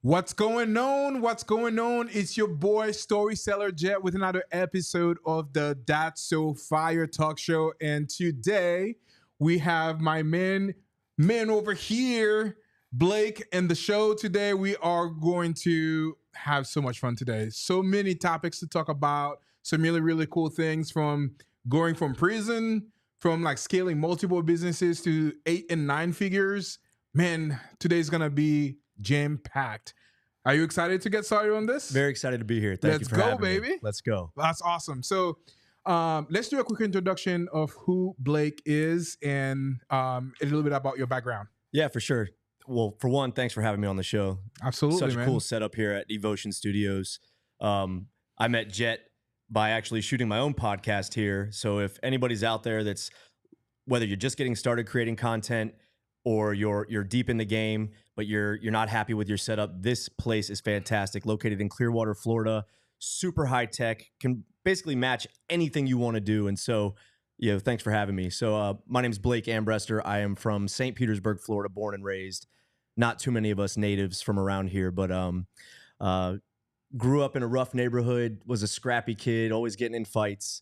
What's going on? What's going on? It's your boy Storyteller Jet with another episode of the That's So Fire talk show. And today we have my man over here, Blake, and the show. Today we are going to have so much fun today. So many topics to talk about. Some really, really cool things from going from prison, from like scaling multiple businesses to 8 and 9 figures. Man, today's gonna be jam packed. Are you excited to get started on this? Very excited to be here. Thank you for having me. Baby. Let's go. That's awesome. So let's do a quick introduction of who Blake is and a little bit about your background. Yeah, for sure. Well, for one, thanks for having me on the show. Absolutely, Such a cool setup here at Devotion Studios. I met Jet by actually shooting my own podcast here. So if anybody's out there that's, whether you're just getting started creating content or you're deep in the game, but you're not happy with your setup, this place is fantastic. Located in Clearwater, Florida, super high tech, can basically match anything you want to do. And so, thanks for having me. So my name's Blake Ambrester. I am from St. Petersburg, Florida, born and raised. Not too many of us natives from around here, but grew up in a rough neighborhood, was a scrappy kid, always getting in fights,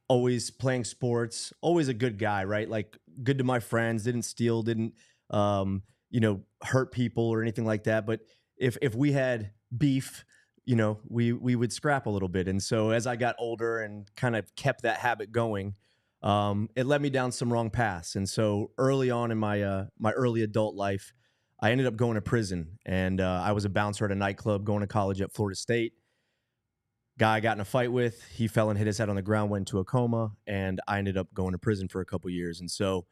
always playing sports, always a good guy, right? Like good to my friends, didn't steal, didn't hurt people or anything like that. But if we had beef, we would scrap a little bit. And so as I got older and kind of kept that habit going, it led me down some wrong paths. And so early on in my my early adult life, I ended up going to prison. And I was a bouncer at a nightclub going to college at Florida State. Guy I got in a fight with, he fell and hit his head on the ground, went into a coma, and I ended up going to prison for a couple years. And so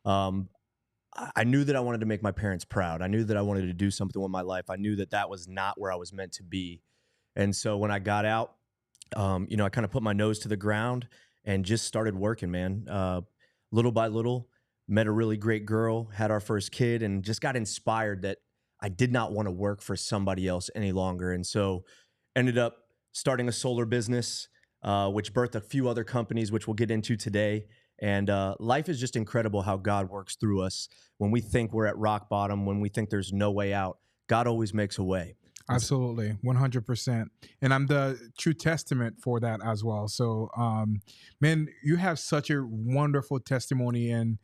I knew that I wanted to make my parents proud. I knew that I wanted to do something with my life. I knew that that was not where I was meant to be. And so when I got out, I kind of put my nose to the ground and just started working, man. Little by little, met a really great girl, had our first kid, and just got inspired that I did not want to work for somebody else any longer. And so ended up starting a solar business, which birthed a few other companies, which we'll get into today. And life is just incredible how God works through us. When we think we're at rock bottom, when we think there's no way out, God always makes a way. Absolutely, 100%. And I'm the true testament for that as well. So, man, you have such a wonderful testimony, and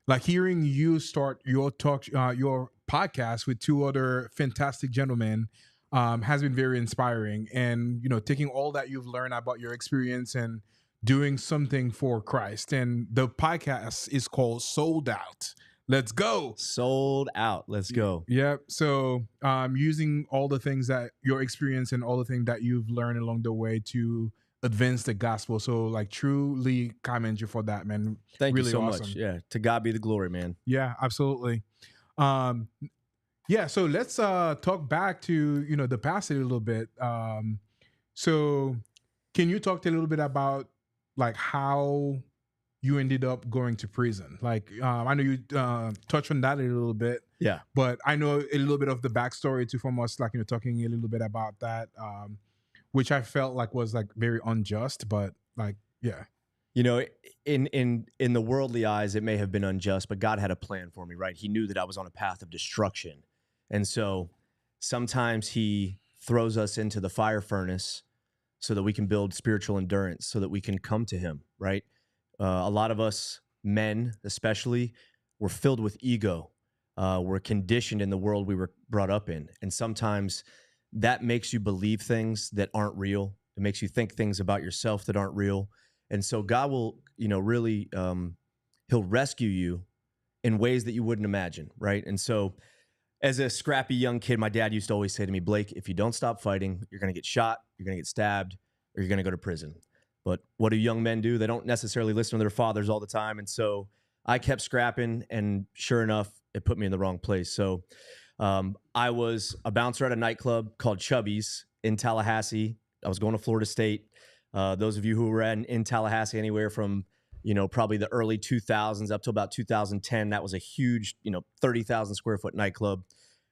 like hearing you start your podcast with two other fantastic gentlemen has been very inspiring. And, taking all that you've learned about your experience and doing something for Christ. And the podcast is called Sold Out. Let's go. Sold Out. Let's go. Yep. So using all the things that your experience and all the things that you've learned along the way to advance the gospel. So like truly commend you for that, man. Thank really you so awesome. much. Yeah. To God be the glory, man. Yeah, absolutely. Yeah. So let's talk back to, the past a little bit. So can you talk a little bit about like how you ended up going to prison? Like, I know you touched on that a little bit. Yeah. But I know a little bit of the backstory too from us, like, talking a little bit about that, which I felt like was like very unjust, but like, yeah. In the worldly eyes, it may have been unjust, but God had a plan for me, right? He knew that I was on a path of destruction. And so sometimes he throws us into the fire furnace so that we can build spiritual endurance, so that we can come to him, right? A lot of us men, especially, were filled with ego. We're conditioned in the world we were brought up in. And sometimes that makes you believe things that aren't real. It makes you think things about yourself that aren't real. And so God will, really, he'll rescue you in ways that you wouldn't imagine, right? And so as a scrappy young kid, my dad used to always say to me, Blake, if you don't stop fighting, you're going to get shot, you're going to get stabbed, or you're going to go to prison. But what do young men do? They don't necessarily listen to their fathers all the time. And so I kept scrapping, and sure enough, it put me in the wrong place. So I was a bouncer at a nightclub called Chubby's in Tallahassee. I was going to Florida State. Those of you who were in Tallahassee anywhere from, probably the early 2000s up to about 2010, that was a huge, 30,000 square foot nightclub.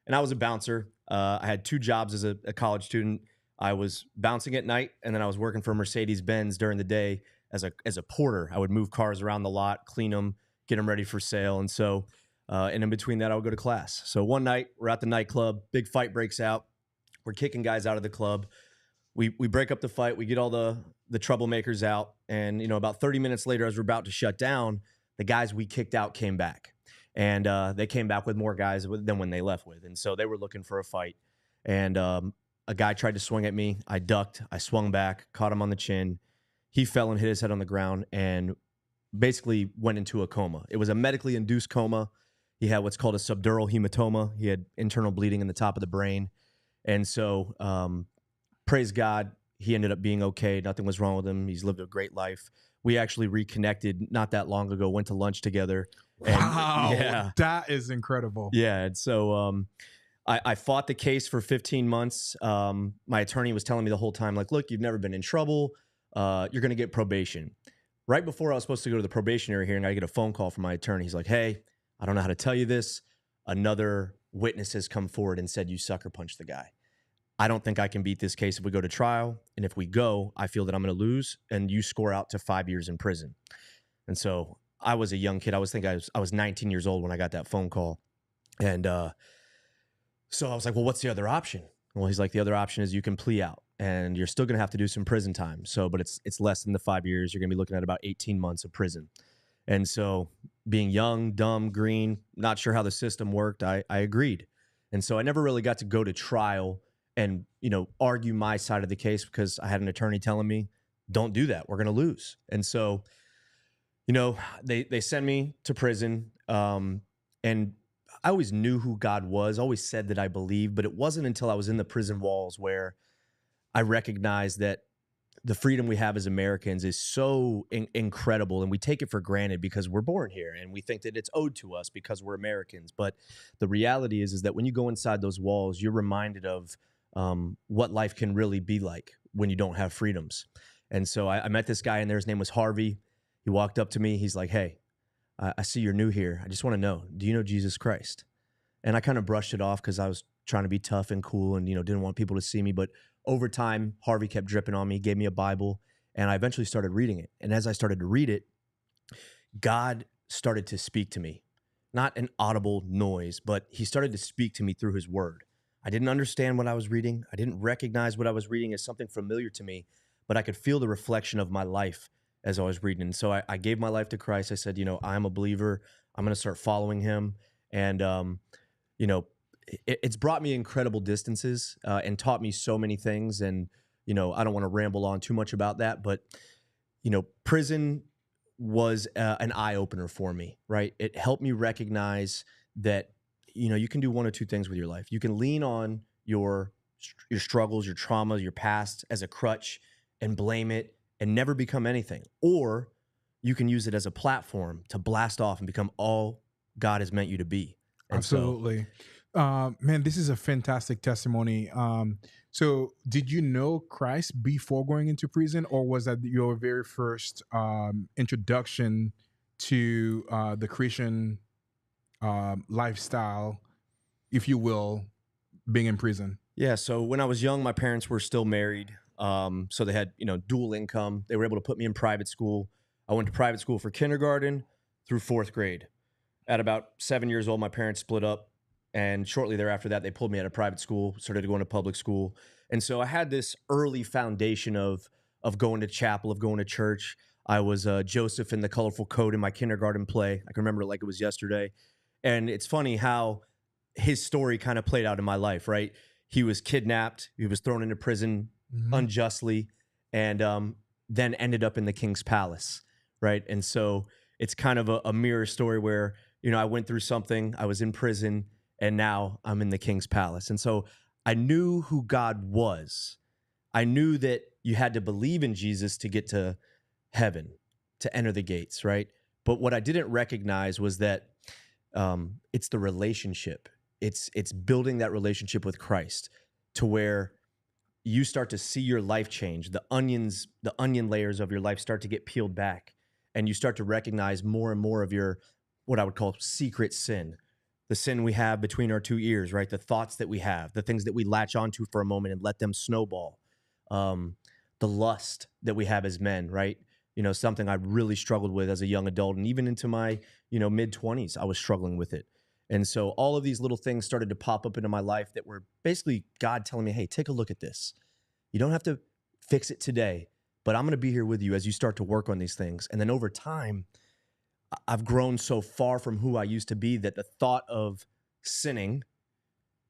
And I was a bouncer. I had two jobs as a college student. I was bouncing at night, and then I was working for Mercedes-Benz during the day as a porter. I would move cars around the lot, clean them, get them ready for sale. And so And in between that, I would go to class. So one night, we're at the nightclub, big fight breaks out. We're kicking guys out of the club. We break up the fight. We get all the troublemakers out. And, about 30 minutes later, as we're about to shut down, the guys we kicked out came back. And they came back with more guys than when they left with. And so they were looking for a fight. And a guy tried to swing at me. I ducked. I swung back, caught him on the chin. He fell and hit his head on the ground and basically went into a coma. It was a medically induced coma. He had what's called a subdural hematoma. He had internal bleeding in the top of the brain. And so, praise God, he ended up being okay. Nothing was wrong with him. He's lived a great life. We actually reconnected not that long ago, went to lunch together. And, Wow. yeah. That is incredible. Yeah. And so I fought the case for 15 months. My attorney was telling me the whole time, like, look, you've never been in trouble. You're going to get probation. Right before I was supposed to go to the probationary hearing, I get a phone call from my attorney. He's like, hey, I don't know how to tell you this. Another witness has come forward and said you sucker punched the guy. I don't think I can beat this case if we go to trial. And if we go, I feel that I'm going to lose and you score out to 5 years in prison. And so I was a young kid. I was 19 years old when I got that phone call. And so I was like, well, what's the other option? Well, he's like, the other option is you can plea out and you're still going to have to do some prison time. So, but it's less than the 5 years. You're going to be looking at about 18 months of prison. And so being young, dumb, green, not sure how the system worked, I agreed. And so I never really got to go to trial and, argue my side of the case because I had an attorney telling me, don't do that. We're going to lose. And so, they send me to prison. And I always knew who God was, always said that I believed, but it wasn't until I was in the prison walls where I recognized that the freedom we have as Americans is so incredible, and we take it for granted because we're born here and we think that it's owed to us because we're Americans. But the reality is that when you go inside those walls, you're reminded of what life can really be like when you don't have freedoms. And so I met this guy in there. His name was Harvey. He walked up to me. He's like, hey, I see you're new here. I just want to know, do you know Jesus Christ? And I kind of brushed it off because I was trying to be tough and cool and, didn't want people to see me. But over time, Harvey kept dripping on me, gave me a Bible, and I eventually started reading it. And as I started to read it, God started to speak to me. Not an audible noise, but he started to speak to me through his word. I didn't understand what I was reading. I didn't recognize what I was reading as something familiar to me, but I could feel the reflection of my life as I was reading. And so I gave my life to Christ. I said, I'm a believer. I'm going to start following him. And, it's brought me incredible distances and taught me so many things. And, I don't want to ramble on too much about that, but, prison was an eye opener for me, right? It helped me recognize that, you can do one or two things with your life. You can lean on your struggles, your traumas, your past as a crutch and blame it and never become anything. Or you can use it as a platform to blast off and become all God has meant you to be. And absolutely. Man, this is a fantastic testimony. So did you know Christ before going into prison, or was that your very first introduction to the Christian lifestyle, if you will, being in prison? Yeah, so when I was young, my parents were still married. So they had, dual income. They were able to put me in private school. I went to private school for kindergarten through 4th grade. At about 7 years old, my parents split up. And shortly thereafter that, they pulled me out of private school, started going to public school. And so I had this early foundation of going to chapel, of going to church. I was Joseph in the colorful coat in my kindergarten play. I can remember it like it was yesterday. And it's funny how his story kind of played out in my life, right? He was kidnapped. He was thrown into prison unjustly, and then ended up in the king's palace, right? And so it's kind of a mirror story where, I went through something, I was in prison, and now I'm in the king's palace. And so I knew who God was. I knew that you had to believe in Jesus to get to heaven, to enter the gates, right? But what I didn't recognize was that it's the relationship. It's building that relationship with Christ to where you start to see your life change. The onion layers of your life start to get peeled back, and you start to recognize more and more of your, what I would call secret sin, the sin we have between our two ears, right? The thoughts that we have, the things that we latch onto for a moment and let them snowball. The lust that we have as men, right? Something I really struggled with as a young adult, and even into my, mid-20s, I was struggling with it. And so all of these little things started to pop up into my life that were basically God telling me, hey, take a look at this. You don't have to fix it today, but I'm going to be here with you as you start to work on these things. And then over time, I've grown so far from who I used to be that the thought of sinning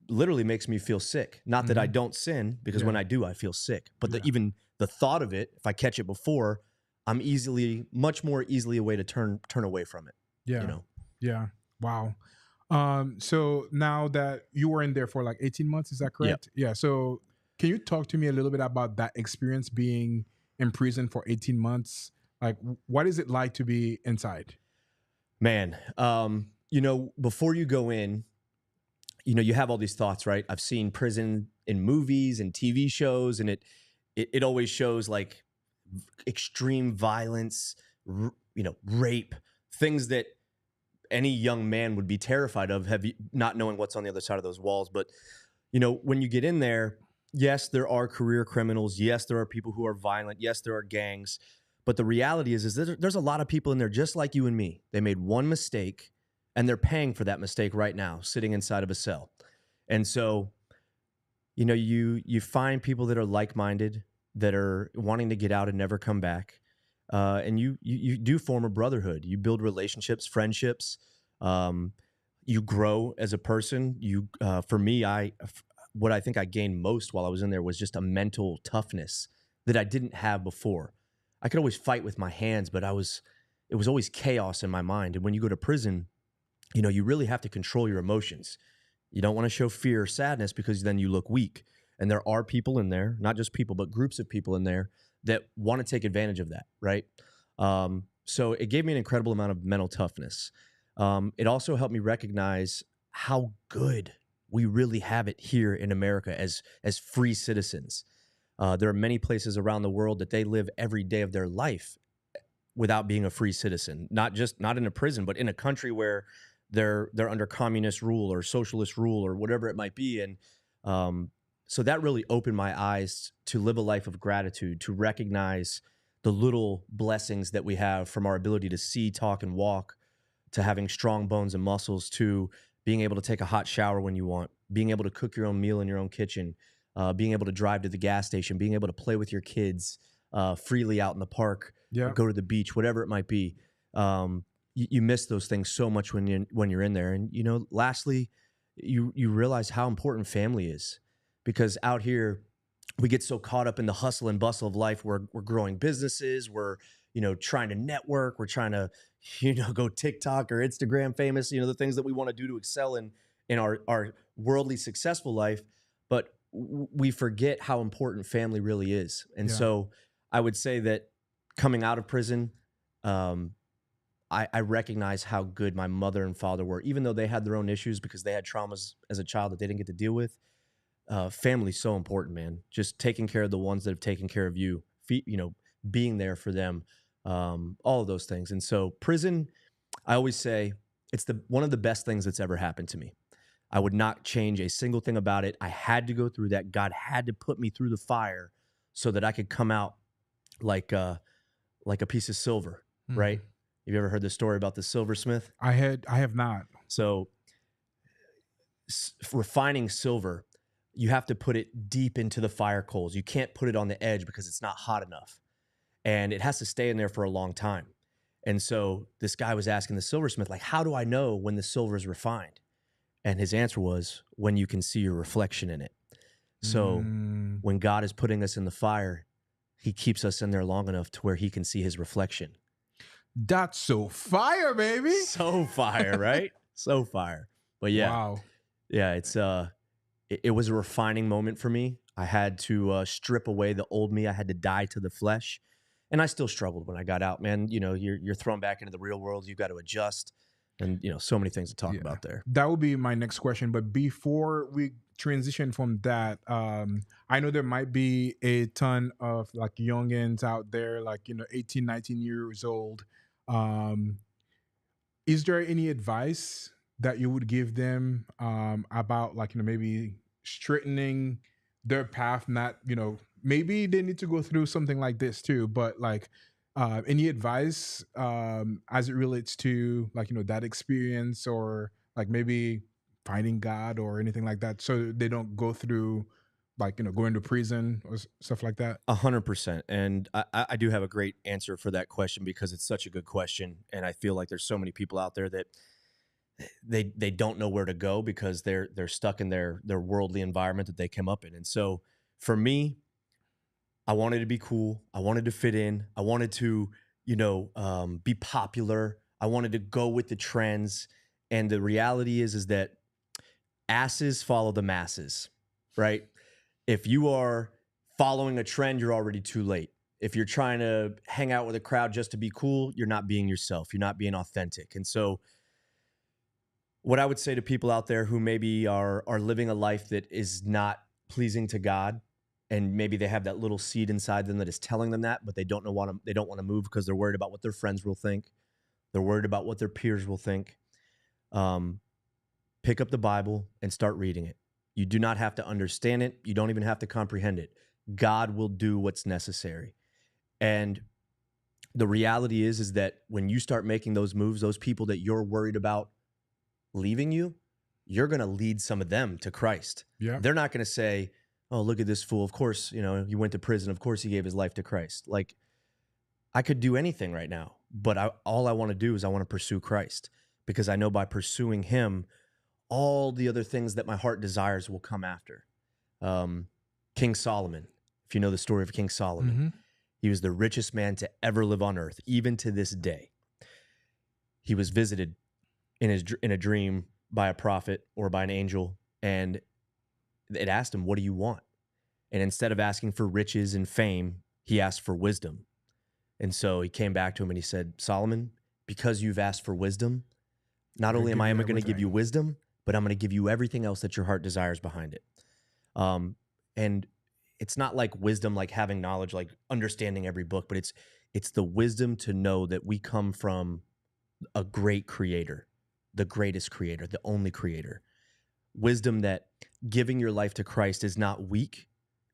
literally makes me feel sick. Not that I don't sin, because when I do, I feel sick. But even the thought of it, if I catch it before, I'm much more easily a way to turn away from it. Yeah. You know? Yeah. Wow. So now that you were in there for like 18 months, is that correct? Yeah. So can you talk to me a little bit about that experience being in prison for 18 months? Like, what is it like to be inside? Man, before you go in, you have all these thoughts, right? I've seen prison in movies and TV shows, and it always shows like extreme violence, rape, things that any young man would be terrified of, not knowing what's on the other side of those walls. But, when you get in there, yes, there are career criminals. Yes, there are people who are violent. Yes, there are gangs. But the reality is there's a lot of people in there just like you and me. They made one mistake, and they're paying for that mistake right now, sitting inside of a cell. And so, you find people that are like-minded, that are wanting to get out and never come back. And you do form a brotherhood. You build relationships, friendships. You grow as a person. For me, what I think I gained most while I was in there was just a mental toughness that I didn't have before. I could always fight with my hands, but it was always chaos in my mind. And when you go to prison, you really have to control your emotions. You don't want to show fear or sadness, because then you look weak. And there are people in there, not just people, but groups of people in there that want to take advantage of that, right? So it gave me an incredible amount of mental toughness. It also helped me recognize how good we really have it here in America as free citizens. There are many places around the world that they live every day of their life without being a free citizen. Not in a prison, but in a country where they're under communist rule or socialist rule or whatever it might be. And so that really opened my eyes to live a life of gratitude, to recognize the little blessings that we have, from our ability to see, talk, and walk, to having strong bones and muscles, to being able to take a hot shower when you want, being able to cook your own meal in your own kitchen, being able to drive to the gas station, being able to play with your kids freely out in the park, go to the beach, whatever it might be. You miss those things so much when you're in there. And, lastly, you realize how important family is, because out here we get so caught up in the hustle and bustle of life. We're growing businesses. We're, trying to network. We're trying to, go TikTok or Instagram famous, the things that we want to do to excel in our worldly successful life. But we forget how important family really is. And so I would say that coming out of prison, I recognize how good my mother and father were, even though they had their own issues because they had traumas as a child that they didn't get to deal with. Family's so important, man. Just taking care of the ones that have taken care of you, being there for them, all of those things. And so prison, I always say, it's one of the best things that's ever happened to me. I would not change a single thing about it. I had to go through that. God had to put me through the fire so that I could come out like a piece of silver, right? Have you ever heard the story about the silversmith? I have not. So refining silver, you have to put it deep into the fire coals. You can't put it on the edge because it's not hot enough. And it has to stay in there for a long time. And so this guy was asking the silversmith, like, how do I know when the silver is refined? And his answer was, when you can see your reflection in it. So when God is putting us in the fire, he keeps us in there long enough to where he can see his reflection. That's so fire, baby. So fire, right? So fire. But yeah. Wow. Yeah, it was a refining moment for me. I had to strip away the old me. I had to die to the flesh. And I still struggled when I got out, man. You're thrown back into the real world. You've got to adjust. And, so many things to talk about there. That would be my next question. But before we transition from that, I know there might be a ton of like youngins out there, like, 18, 19 years old. Is there any advice that you would give them about like, maybe straightening their path? Not, maybe they need to go through something like this too, but like, any advice as it relates to like, that experience, or like maybe finding God or anything like that, so they don't go through like going to prison or stuff like that? 100%. And I do have a great answer for that question because it's such a good question. And I feel like there's so many people out there that they don't know where to go because they're stuck in their worldly environment that they came up in. And so for me, I wanted to be cool. I wanted to fit in. I wanted to, be popular. I wanted to go with the trends. And the reality is that asses follow the masses, right? If you are following a trend, you're already too late. If you're trying to hang out with a crowd just to be cool, you're not being yourself. You're not being authentic. And so what I would say to people out there who maybe are living a life that is not pleasing to God, and maybe they have that little seed inside them that is telling them that, but they don't want to move because they're worried about what their friends will think. They're worried about what their peers will think. Pick up the Bible and start reading it. You do not have to understand it. You don't even have to comprehend it. God will do what's necessary. And the reality is that when you start making those moves, those people that you're worried about leaving you, you're going to lead some of them to Christ. Yeah. They're not going to say, oh, look at this fool. Of course, he went to prison. Of course, he gave his life to Christ. Like, I could do anything right now, but all I want to do is I want to pursue Christ, because I know by pursuing him, all the other things that my heart desires will come after. King Solomon, if you know the story of King Solomon, he was the richest man to ever live on earth, even to this day. He was visited in a dream by a prophet or by an angel, and it asked him, what do you want? And instead of asking for riches and fame, he asked for wisdom. And so he came back to him and he said, Solomon, because you've asked for wisdom, not only am I going to give you wisdom, but I'm going to give you everything else that your heart desires behind it. And it's not like wisdom, like having knowledge, like understanding every book, but it's the wisdom to know that we come from a great creator, the greatest creator, the only creator. Wisdom that giving your life to Christ is not weak.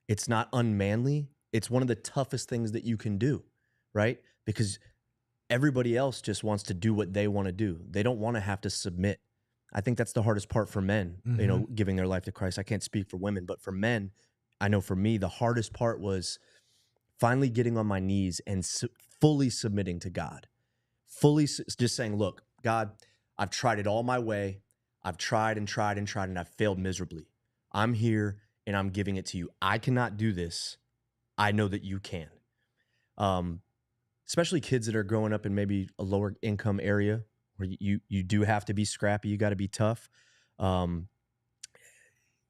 It's not unmanly. It's one of the toughest things that you can do, right? Because everybody else just wants to do what they want to do. They don't want to have to submit. I think that's the hardest part for men, giving their life to Christ. I can't speak for women, but for men, I know for me, the hardest part was finally getting on my knees and fully submitting to God. Fully just saying, look, God, I've tried it all my way. I've tried and tried and tried, and I've failed miserably. I'm here and I'm giving it to you. I cannot do this. I know that you can. Especially kids that are growing up in maybe a lower income area where you do have to be scrappy. You got to be tough. You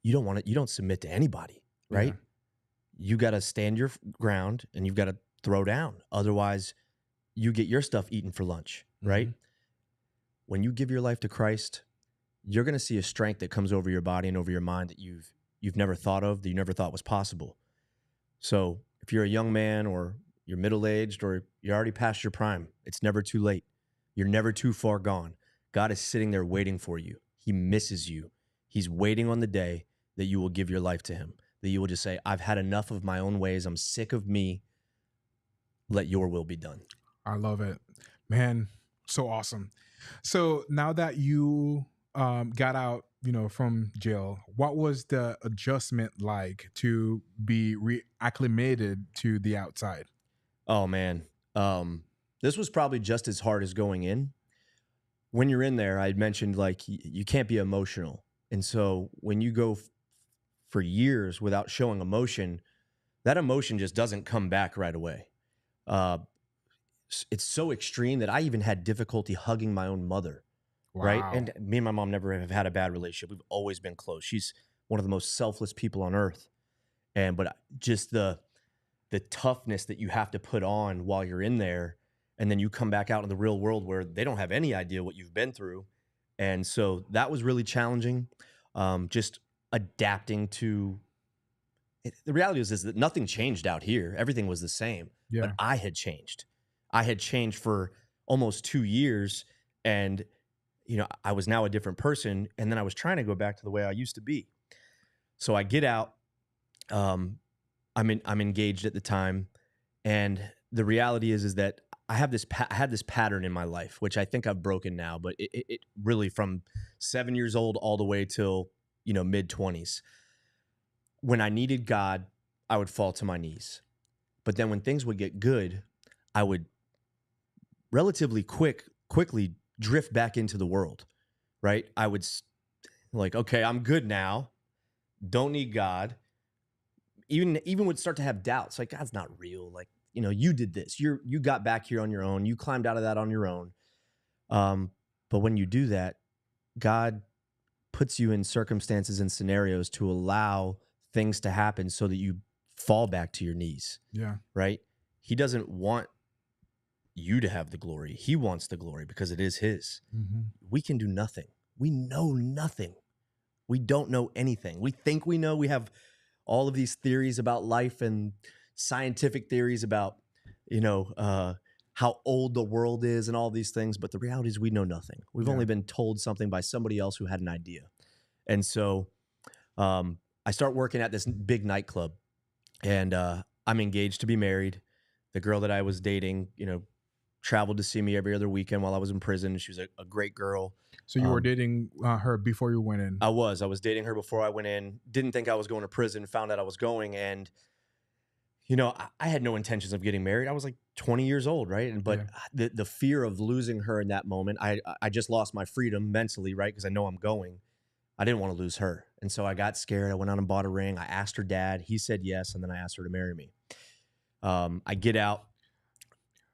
don't submit to anybody, right? Yeah. You got to stand your ground and you've got to throw down. Otherwise, you get your stuff eaten for lunch, right? When you give your life to Christ, you're going to see a strength that comes over your body and over your mind that you've never thought of, that you never thought was possible. So if you're a young man or you're middle-aged or you're already past your prime, it's never too late. You're never too far gone. God is sitting there waiting for you. He misses you. He's waiting on the day that you will give your life to him, that you will just say, I've had enough of my own ways. I'm sick of me. Let your will be done. I love it, man. So awesome. So now that you got out, from jail, what was the adjustment like to be reacclimated to the outside? Oh man, this was probably just as hard as going in. When you're in there, I mentioned like you can't be emotional, and so when you go for years without showing emotion, that emotion just doesn't come back right away. It's so extreme that I even had difficulty hugging my own mother. Wow. Right? And me and my mom never have had a bad relationship. We've always been close. She's one of the most selfless people on earth. But just the toughness that you have to put on while you're in there, and then you come back out in the real world where they don't have any idea what you've been through. And so that was really challenging. Just adapting to it. The reality is that nothing changed out here. Everything was the same. Yeah. But I had changed. I had changed for almost 2 years, and I was now a different person, and then I was trying to go back to the way I used to be. So I get out. I'm engaged at the time, and the reality is that I have this I had this pattern in my life, which I think I've broken now, but it really from 7 years old all the way till, mid 20s. When I needed God, I would fall to my knees. But then when things would get good, I would relatively quickly drift back into the world, right? I would like, okay, I'm good now. Don't need God. Even would start to have doubts, like God's not real. Like, you did this. You got back here on your own. You climbed out of that on your own. But when you do that, God puts you in circumstances and scenarios to allow things to happen so that you fall back to your knees. Yeah. Right? He doesn't want you to have the glory. He wants the glory because it is his. Mm-hmm. We can do nothing. We know nothing. We don't know anything. We think we know. We have all of these theories about life and scientific theories about, how old the world is and all these things. But the reality is we know nothing. We've only been told something by somebody else who had an idea. And so I start working at this big nightclub, and I'm engaged to be married. The girl that I was dating, traveled to see me every other weekend while I was in prison. She was a great girl. So you were dating her before you went in? I was dating her before I went in. Didn't think I was going to prison. Found out I was going. And, I had no intentions of getting married. I was like 20 years old, right? But the fear of losing her in that moment, I just lost my freedom mentally, right? Because I know I'm going. I didn't want to lose her. And so I got scared. I went out and bought a ring. I asked her dad. He said yes. And then I asked her to marry me. I get out.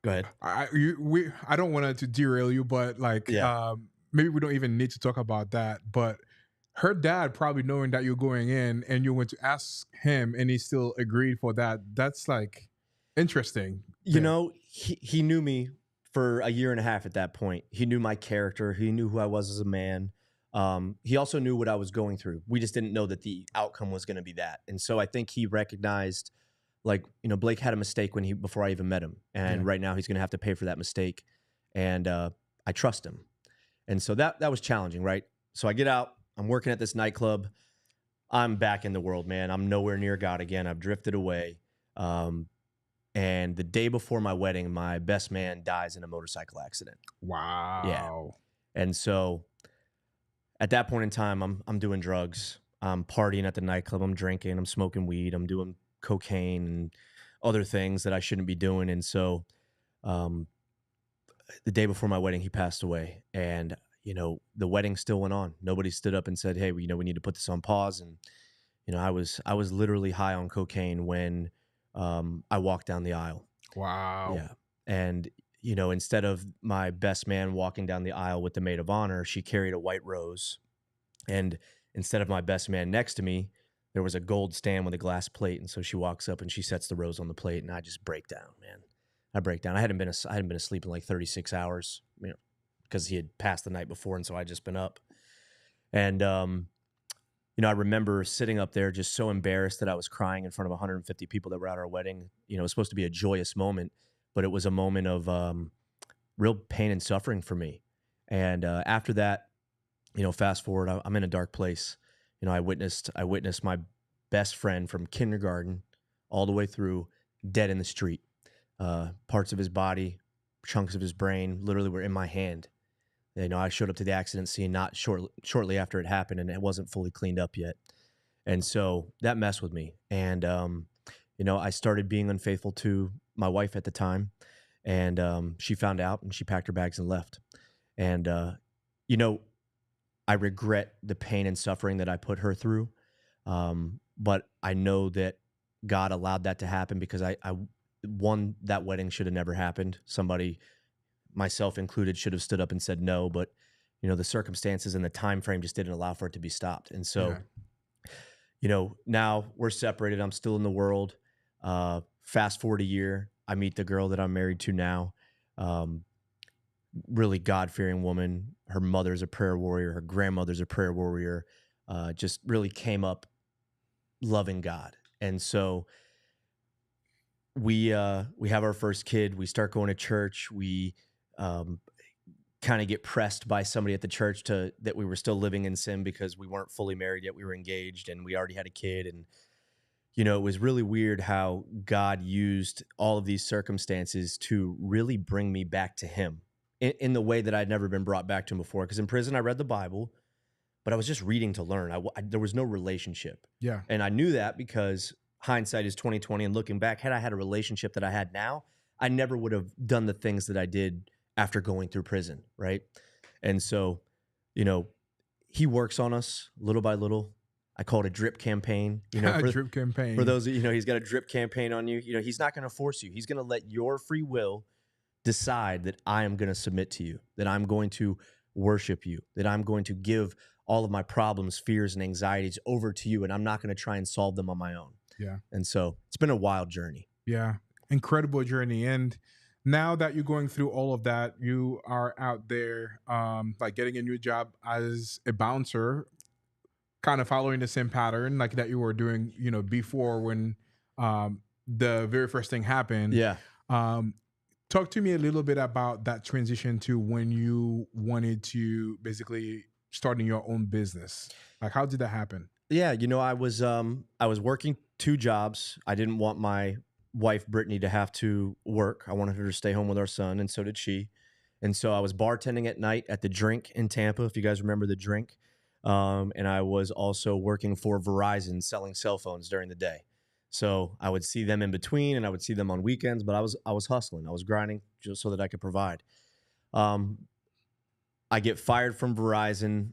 Go ahead. I don't want to derail you, but maybe we don't even need to talk about that. But her dad probably knowing that you're going in and you went to ask him and he still agreed for that. That's like interesting. He knew me for a year and a half at that point. He knew my character. He knew who I was as a man. He also knew what I was going through. We just didn't know that the outcome was going to be that. And so I think he recognized, Blake had a mistake before I even met him. And right now he's going to have to pay for that mistake. And I trust him. And so that was challenging, right? So I get out. I'm working at this nightclub. I'm back in the world, man. I'm nowhere near God again. I've drifted away. And the day before my wedding, my best man dies in a motorcycle accident. Wow. Yeah. And so at that point in time, I'm doing drugs. I'm partying at the nightclub. I'm drinking. I'm smoking weed. I'm doing cocaine and other things that I shouldn't be doing. And so the day before my wedding, he passed away. And, the wedding still went on. Nobody stood up and said, hey, we need to put this on pause. And, I was literally high on cocaine when I walked down the aisle. Wow. Yeah. And, instead of my best man walking down the aisle with the maid of honor, she carried a white rose. And instead of my best man next to me, there was a gold stand with a glass plate. And so she walks up and she sets the rose on the plate, and I just break down, man. I break down. I hadn't been asleep in like 36 hours, because he had passed the night before. And so I'd just been up. And, I remember sitting up there just so embarrassed that I was crying in front of 150 people that were at our wedding. It was supposed to be a joyous moment, but it was a moment of real pain and suffering for me. And after that, fast forward, I'm in a dark place. I witnessed my best friend from kindergarten all the way through dead in the street. Parts of his body, chunks of his brain literally were in my hand. I showed up to the accident scene not shortly after it happened, and it wasn't fully cleaned up yet. And so that messed with me. And, I started being unfaithful to my wife at the time, and she found out and she packed her bags and left. And, I regret the pain and suffering that I put her through. But I know that God allowed that to happen because that wedding should have never happened. Somebody, myself included, should have stood up and said no, but the circumstances and the time frame just didn't allow for it to be stopped. And so, now we're separated. I'm still in the world. Fast forward a year, I meet the girl that I'm married to now. Really God-fearing woman. Her mother's a prayer warrior. Her grandmother's a prayer warrior. Just really came up loving God. And so we have our first kid. We start going to church. We kind of get pressed by somebody at the church that we were still living in sin because we weren't fully married yet. We were engaged and we already had a kid. And it was really weird how God used all of these circumstances to really bring me back to him in the way that I'd never been brought back to him before. Because in prison, I read the Bible, but I was just reading to learn. There was no relationship. Yeah. And I knew that because hindsight is 2020. And looking back, had I had a relationship that I had now, I never would have done the things that I did after going through prison, right? And so, he works on us little by little. I call it a drip campaign. Drip campaign. For those, he's got a drip campaign on you. He's not going to force you. He's going to let your free will decide that I am going to submit to you, that I'm going to worship you, that I'm going to give all of my problems, fears, and anxieties over to you, and I'm not going to try and solve them on my own. Yeah. And so it's been a wild journey. Yeah. Incredible journey. And now that you're going through all of that, you are out there like getting a new job as a bouncer, kind of following the same pattern like that you were doing, before when the very first thing happened. Yeah. Talk to me a little bit about that transition to when you wanted to basically starting your own business. Like, how did that happen? Yeah, I was working 2 jobs. I didn't want my wife Brittany to have to work. I wanted her to stay home with our son, and so did she. And so I was bartending at night at the Drink in Tampa, if you guys remember the Drink. And I was also working for Verizon selling cell phones during the day. So I would see them in between, and I would see them on weekends. But I was hustling. I was grinding just so that I could provide. I get fired from Verizon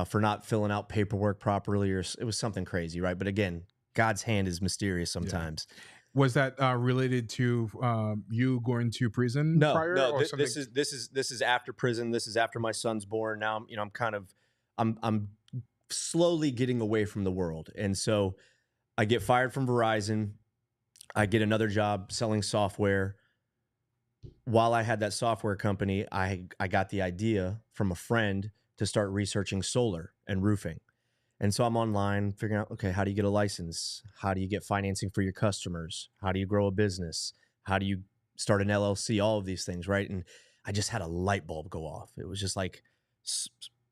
for not filling out paperwork properly, or it was something crazy, right? But again, God's hand is mysterious sometimes. Yeah. Was that related to you going to prison prior? No. Or This is after prison. This is after my son's born. Now I'm slowly getting away from the world, and so I get fired from Verizon. I get another job selling software. While I had that software company, I got the idea from a friend to start researching solar and roofing. And so I'm online figuring out, okay, how do you get a license? How do you get financing for your customers? How do you grow a business? How do you start an LLC? All of these things, right? And I just had a light bulb go off. It was just like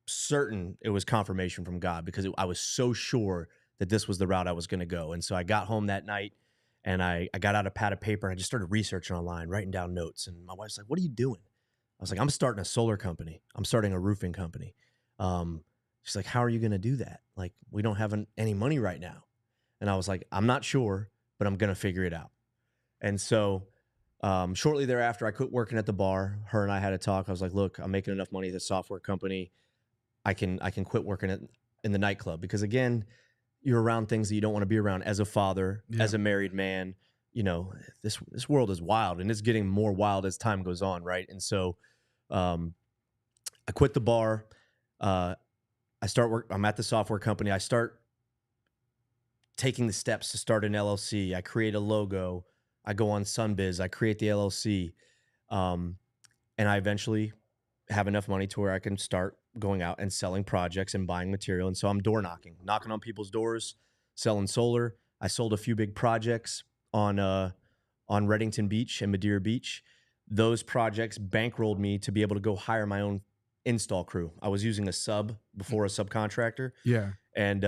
certain it was confirmation from God, because I was so sure that this was the route I was going to go. And so I got home that night, and I got out a pad of paper, and I just started researching online, writing down notes. And my wife's like, "What are you doing?" I was like, "I'm starting a solar company. I'm starting a roofing company." She's like, "How are you going to do that? Like, we don't have any money right now." And I was like, "I'm not sure, but I'm going to figure it out." And so shortly thereafter, I quit working at the bar. Her and I had a talk. I was like, "Look, I'm making enough money at the software company. I can quit working in the nightclub," because again, you're around things that you don't want to be around as a father, as a married man. This world is wild, and it's getting more wild as time goes on, right? And so I quit the bar. I start work. I'm at the software company. I start taking the steps to start an LLC. I create a logo. I go on Sunbiz. I create the LLC, and I eventually have enough money to where I can start going out and selling projects and buying material. And so I'm door knocking on people's doors, selling solar. I sold a few big projects on Reddington Beach and Madeira Beach. Those projects bankrolled me to be able to go hire my own install crew. I was using a sub before, a subcontractor. Yeah. And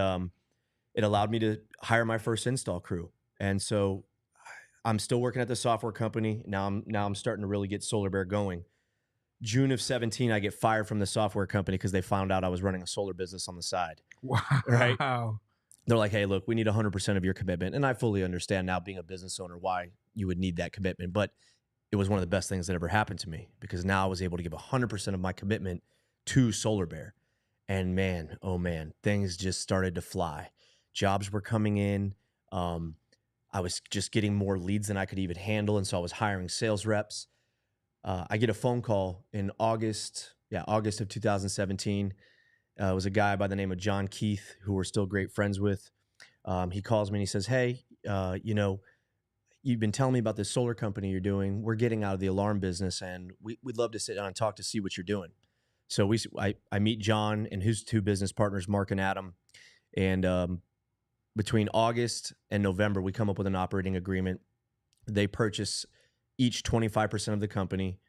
it allowed me to hire my first install crew. And so I'm still working at the software company. Now I'm starting to really get Solar Bear going. June of 17, I get fired from the software company because they found out I was running a solar business on the side. Wow. Right? They're like, "Hey, look, we need 100% of your commitment." And I fully understand now, being a business owner, why you would need that commitment. But it was one of the best things that ever happened to me, because now I was able to give 100% of my commitment to Solar Bear. And man, oh man, things just started to fly. Jobs were coming in. I was just getting more leads than I could even handle. And so I was hiring sales reps. I get a phone call in August of 2017. It was a guy by the name of John Keith, who we're still great friends with. He calls me and he says, "Hey, you've been telling me about this solar company you're doing. We're getting out of the alarm business, and we'd love to sit down and talk to see what you're doing." So I meet John and his 2 business partners, Mark and Adam. And between August and November, we come up with an operating agreement. They purchase each 25% of the company.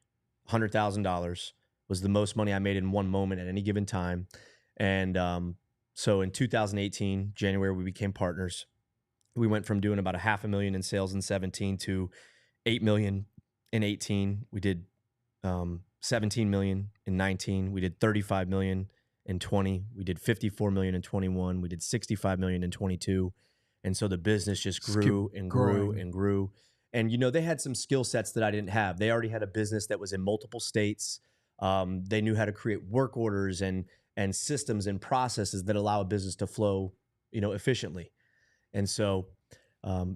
$100,000 was the most money I made in one moment at any given time. And so in 2018, January, we became partners. We went from doing about a $500,000 in sales in 17 to 8 million in 18. We did 17 million in 19. We did 35 million in 20. We did 54 million in 21. We did 65 million in 22. And so the business just grew and grew and grew. And, you know, they had some skill sets that I didn't have. They already had a business that was in multiple states. They knew how to create work orders and systems and processes that allow a business to flow, you know, efficiently. And so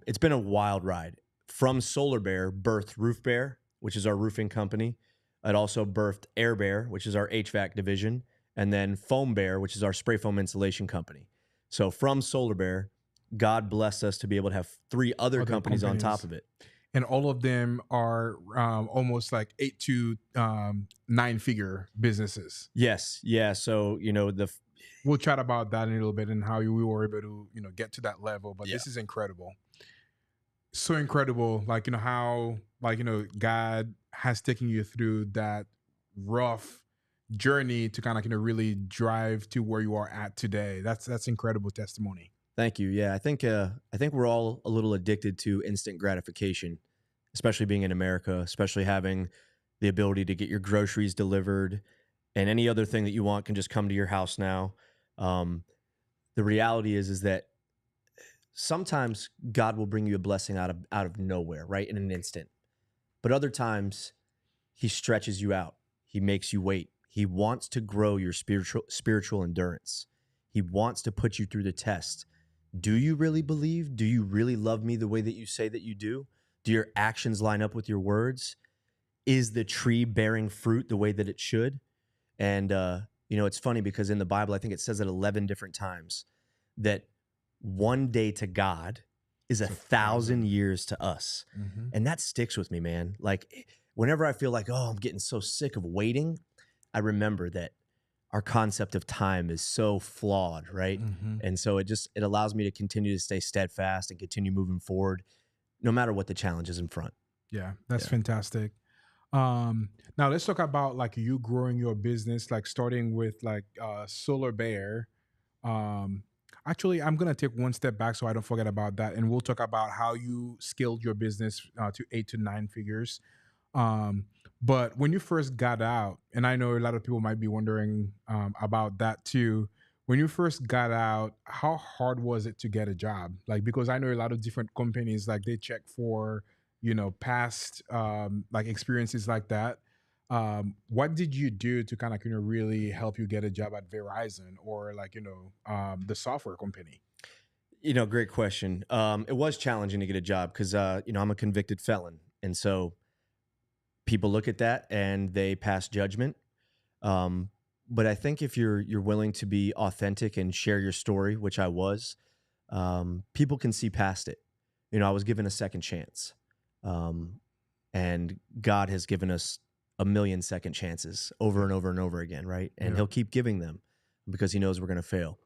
it's been a wild ride. From Solar Bear, birthed Roof Bear, which is our roofing company. It also birthed Air Bear, which is our HVAC division, and then Foam Bear, which is our spray foam insulation company. So from Solar Bear, God blessed us to be able to have 3 other companies on top of it. And all of them are almost like 8 to 9 figure businesses. Yes. Yeah. So, you know, we'll chat about that in a little bit and how we were able to, you know, get to that level. But this is incredible. So incredible. Like, you know, how, like, you know, God has taken you through that rough journey to kind of, you know, really drive to where you are at today. That's incredible testimony. Thank you. Yeah, I think we're all a little addicted to instant gratification, especially being in America, especially having the ability to get your groceries delivered and any other thing that you want can just come to your house now. The reality is that sometimes God will bring you a blessing out of nowhere, right, in an instant. But other times he stretches you out. He makes you wait. He wants to grow your spiritual endurance. He wants to put you through the test. Do you really believe? Do you really love me the way that you say that you do? Do your actions line up with your words? Is the tree bearing fruit the way that it should? And, you know, it's funny because in the Bible, I think it says it 11 different times that one day to God is 1,000 years to us. Mm-hmm. And that sticks with me, man. Like whenever I feel like, oh, I'm getting so sick of waiting, I remember that our concept of time is so flawed, right? Mm-hmm. And so it allows me to continue to stay steadfast and continue moving forward, no matter what the challenge is in front. Yeah, that's fantastic. Now let's talk about like you growing your business, like starting with like Solar Bear. Actually, I'm gonna take one step back so I don't forget about that, and we'll talk about how you scaled your business to 8 to 9 figures. But when you first got out, and I know a lot of people might be wondering about that too. When you first got out, how hard was it to get a job? Like, because I know a lot of different companies, like they check for, you know, past like experiences like that. What did you do to kind of, you know, really help you get a job at Verizon or like, you know, the software company? You know, great question. It was challenging to get a job because, you know, I'm a convicted felon. And so people look at that and they pass judgment. But I think if you're willing to be authentic and share your story, which I was, people can see past it. You know, I was given a second chance. And God has given us 1 million second chances over and over and over again, right? And he'll keep giving them because he knows we're going to fail.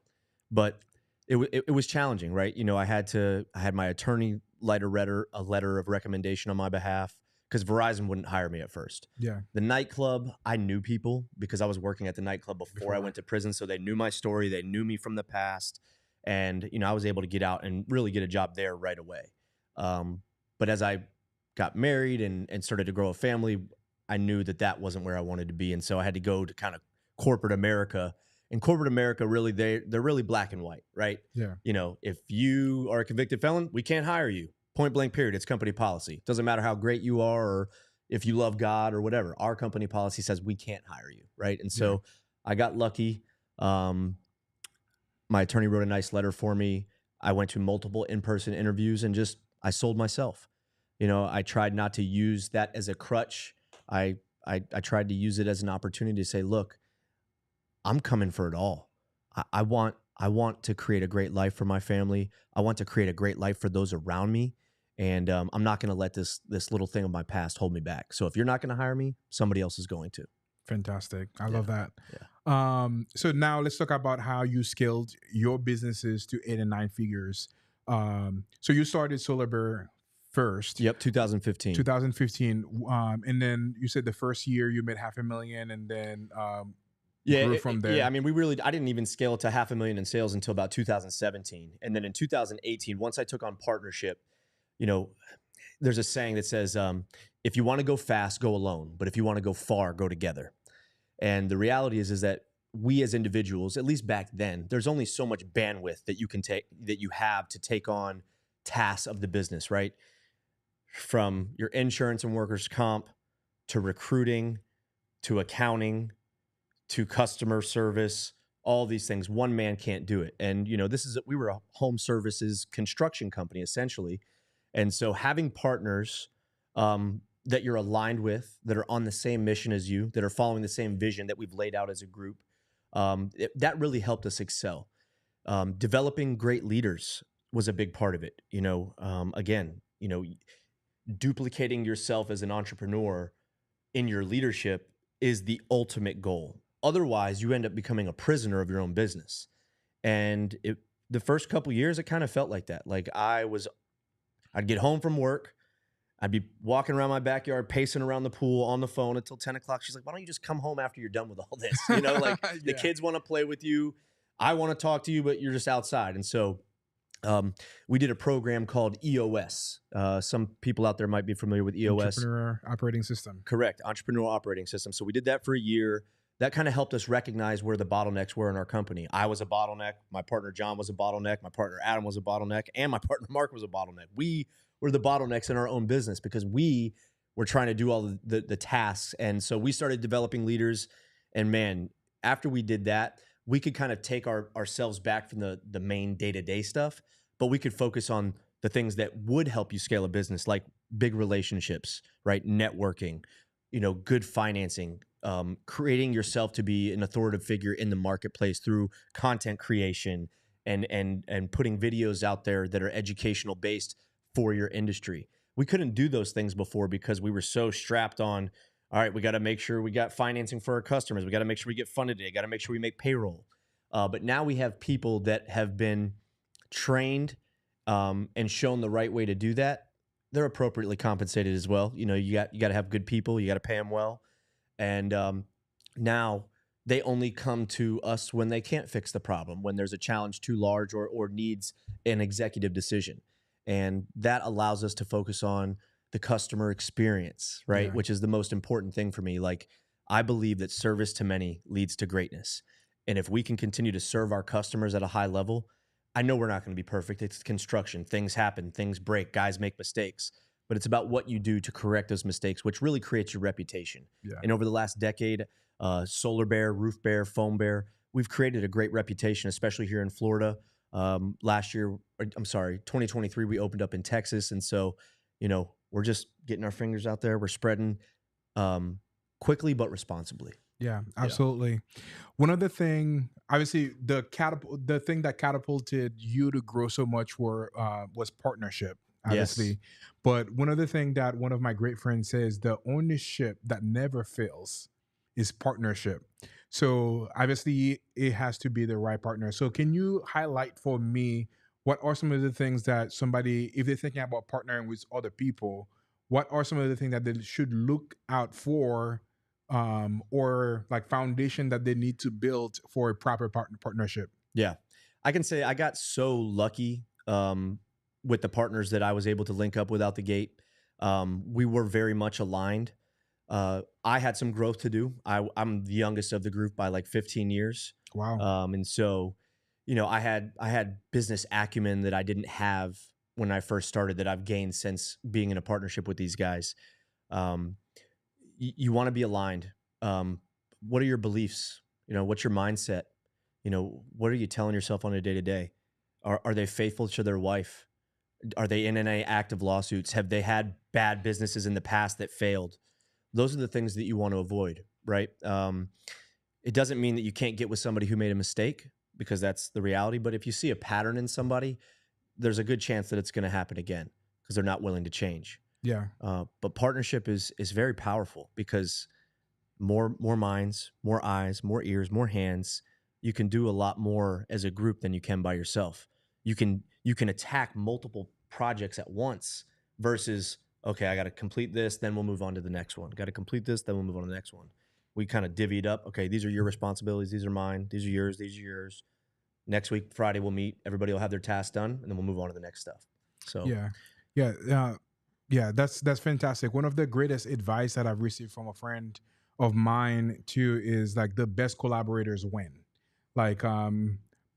But it was challenging, right? You know, I had my attorney write a letter of recommendation on my behalf because Verizon wouldn't hire me at first. Yeah. The nightclub, I knew people because I was working at the nightclub before I went to prison. So they knew my story. They knew me from the past. And, you know, I was able to get out and really get a job there right away. But as I got married and started to grow a family, I knew that wasn't where I wanted to be. And so I had to go to kind of corporate America. And corporate America, really, they're really black and white, right? Yeah. You know, if you are a convicted felon, we can't hire you. Point blank, period. It's company policy. Doesn't matter how great you are or if you love God or whatever. Our company policy says we can't hire you, right? And so I got lucky. My attorney wrote a nice letter for me. I went to multiple in-person interviews and I sold myself. You know, I tried not to use that as a crutch. I tried to use it as an opportunity to say, look, I'm coming for it all. I want to create a great life for my family. I want to create a great life for those around me. And I'm not going to let this little thing of my past hold me back. So if you're not going to hire me, somebody else is going to. Fantastic. I love that. Yeah. So now let's talk about how you scaled your businesses to 8 and 9 figures. So you started Solar Bear first. Yep, 2015. 2015. And then you said the first year you made $500,000 and then Yeah, grew from yeah. I there. mean, I didn't even scale to 500,000 in sales until about 2017. And then in 2018, once I took on partnership, you know, there's a saying that says, if you want to go fast, go alone. But if you want to go far, go together. And the reality is that we as individuals, at least back then, there's only so much bandwidth that you have to take on tasks of the business, right? From your insurance and workers' comp to recruiting to accounting to customer service, all these things. One man can't do it. And we were a home services construction company essentially. And so having partners that you're aligned with, that are on the same mission as you, that are following the same vision that we've laid out as a group, that really helped us excel. Developing great leaders was a big part of it. Again, duplicating yourself as an entrepreneur in your leadership is the ultimate goal. Otherwise, you end up becoming a prisoner of your own business. And the first couple years, it kind of felt like that. Like I'd get home from work, I'd be walking around my backyard, pacing around the pool on the phone until 10 o'clock. She's like, why don't you just come home after you're done with all this? Like the Yeah. kids want to play with you. I want to talk to you, but you're just outside. And so we did a program called EOS. Some people out there might be familiar with EOS. Entrepreneur Operating System. Correct. Entrepreneurial Operating System. So we did that for a year. That kind of helped us recognize where the bottlenecks were in our company. I was a bottleneck. My partner, John, was a bottleneck. My partner, Adam, was a bottleneck. And my partner, Mark, was a bottleneck. We were the bottlenecks in our own business because we were trying to do all the tasks. And so we started developing leaders. And man, after we did that, we could kind of take ourselves back from the main day-to-day stuff, but we could focus on the things that would help you scale a business, like big relationships, right? Networking, good financing, creating yourself to be an authoritative figure in the marketplace through content creation and putting videos out there that are educational based for your industry. We couldn't do those things before because we were so strapped on, all right, we got to make sure we got financing for our customers. We got to make sure we get funded. We got to make sure we make payroll. But now we have people that have been trained and shown the right way to do that. They're appropriately compensated as well. You got to have good people. You got to pay them well. And now they only come to us when they can't fix the problem, when there's a challenge too large or needs an executive decision. And that allows us to focus on the customer experience, right? Yeah. Which is the most important thing for me. Like, I believe that service to many leads to greatness. And if we can continue to serve our customers at a high level, I know we're not going to be perfect. It's construction. Things happen, things break, guys make mistakes. But it's about what you do to correct those mistakes, which really creates your reputation. Yeah. And over the last decade, Solar Bear, Roof Bear, Foam Bear, we've created a great reputation, especially here in Florida. Last year, 2023, we opened up in Texas. And so, we're just getting our fingers out there. We're spreading quickly but responsibly. Yeah, absolutely. One other thing, obviously, the thing that catapulted you to grow so much was partnership, obviously. Yes. But one other thing that one of my great friends says, the ownership that never fails is partnership. So obviously, it has to be the right partner. So can you highlight for me what are some of the things that somebody, if they're thinking about partnering with other people, what are some of the things that they should look out for? Or like foundation that they need to build for a proper partnership? Yeah. I can say I got so lucky with the partners that I was able to link up with out the gate. We were very much aligned. I had some growth to do. I'm the youngest of the group by like 15 years. Wow. And so, I had business acumen that I didn't have when I first started that I've gained since being in a partnership with these guys. You want to be aligned. What are your beliefs? What's your mindset? What are you telling yourself on a day to day? Are they faithful to their wife? Are they in any active lawsuits? Have they had bad businesses in the past that failed? Those are the things that you want to avoid, right? It doesn't mean that you can't get with somebody who made a mistake, because that's the reality. But if you see a pattern in somebody, there's a good chance that it's going to happen again because they're not willing to change. Yeah. But partnership is very powerful because more minds, more eyes, more ears, more hands. You can do a lot more as a group than you can by yourself. You can attack multiple projects at once versus, okay, I got to complete this, then we'll move on to the next one. Got to complete this, then we'll move on to the next one. We kind of divvied up. Okay, these are your responsibilities. These are mine. These are yours. These are yours. Next week, Friday, we'll meet. Everybody will have their tasks done, and then we'll move on to the next stuff. So Yeah, yeah, yeah. That's fantastic. One of the greatest advice that I've received from a friend of mine too is like the best collaborators win. Like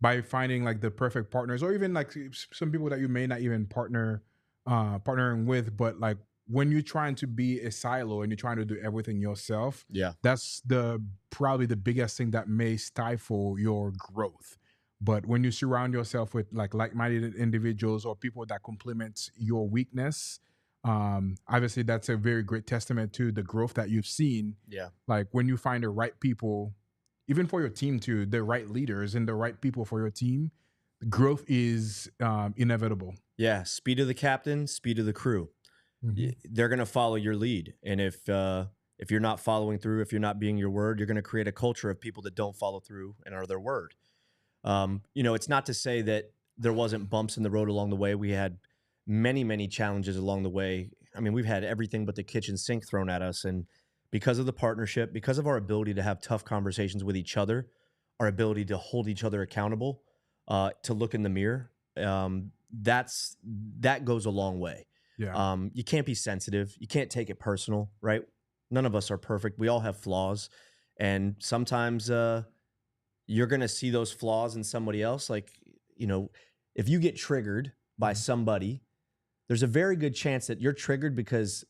by finding like the perfect partners, or even like some people that you may not even partnering with, but like when you're trying to be a silo and you're trying to do everything yourself, yeah, that's the probably the biggest thing that may stifle your growth. But when you surround yourself with like-minded individuals or people that complement your weakness, obviously that's a very great testament to the growth that you've seen. yeah, Like when you find the right people, even for your team too, the right leaders and the right people for your team, growth is inevitable. yeah. Speed of the captain, speed of the crew. Hmm. They're going to follow your lead, and if you're not following through, if you're not being your word, you're going to create a culture of people that don't follow through and are their word. It's not to say that there wasn't bumps in the road along the way. We had many, many challenges along the way. I mean, we've had everything but the kitchen sink thrown at us. And because of the partnership, because of our ability to have tough conversations with each other, our ability to hold each other accountable, to look in the mirror, that goes a long way. Yeah. You can't be sensitive. You can't take it personal, right? None of us are perfect. We all have flaws. And sometimes, you're going to see those flaws in somebody else. Like, if you get triggered by Mhm. somebody, there's a very good chance that you're triggered because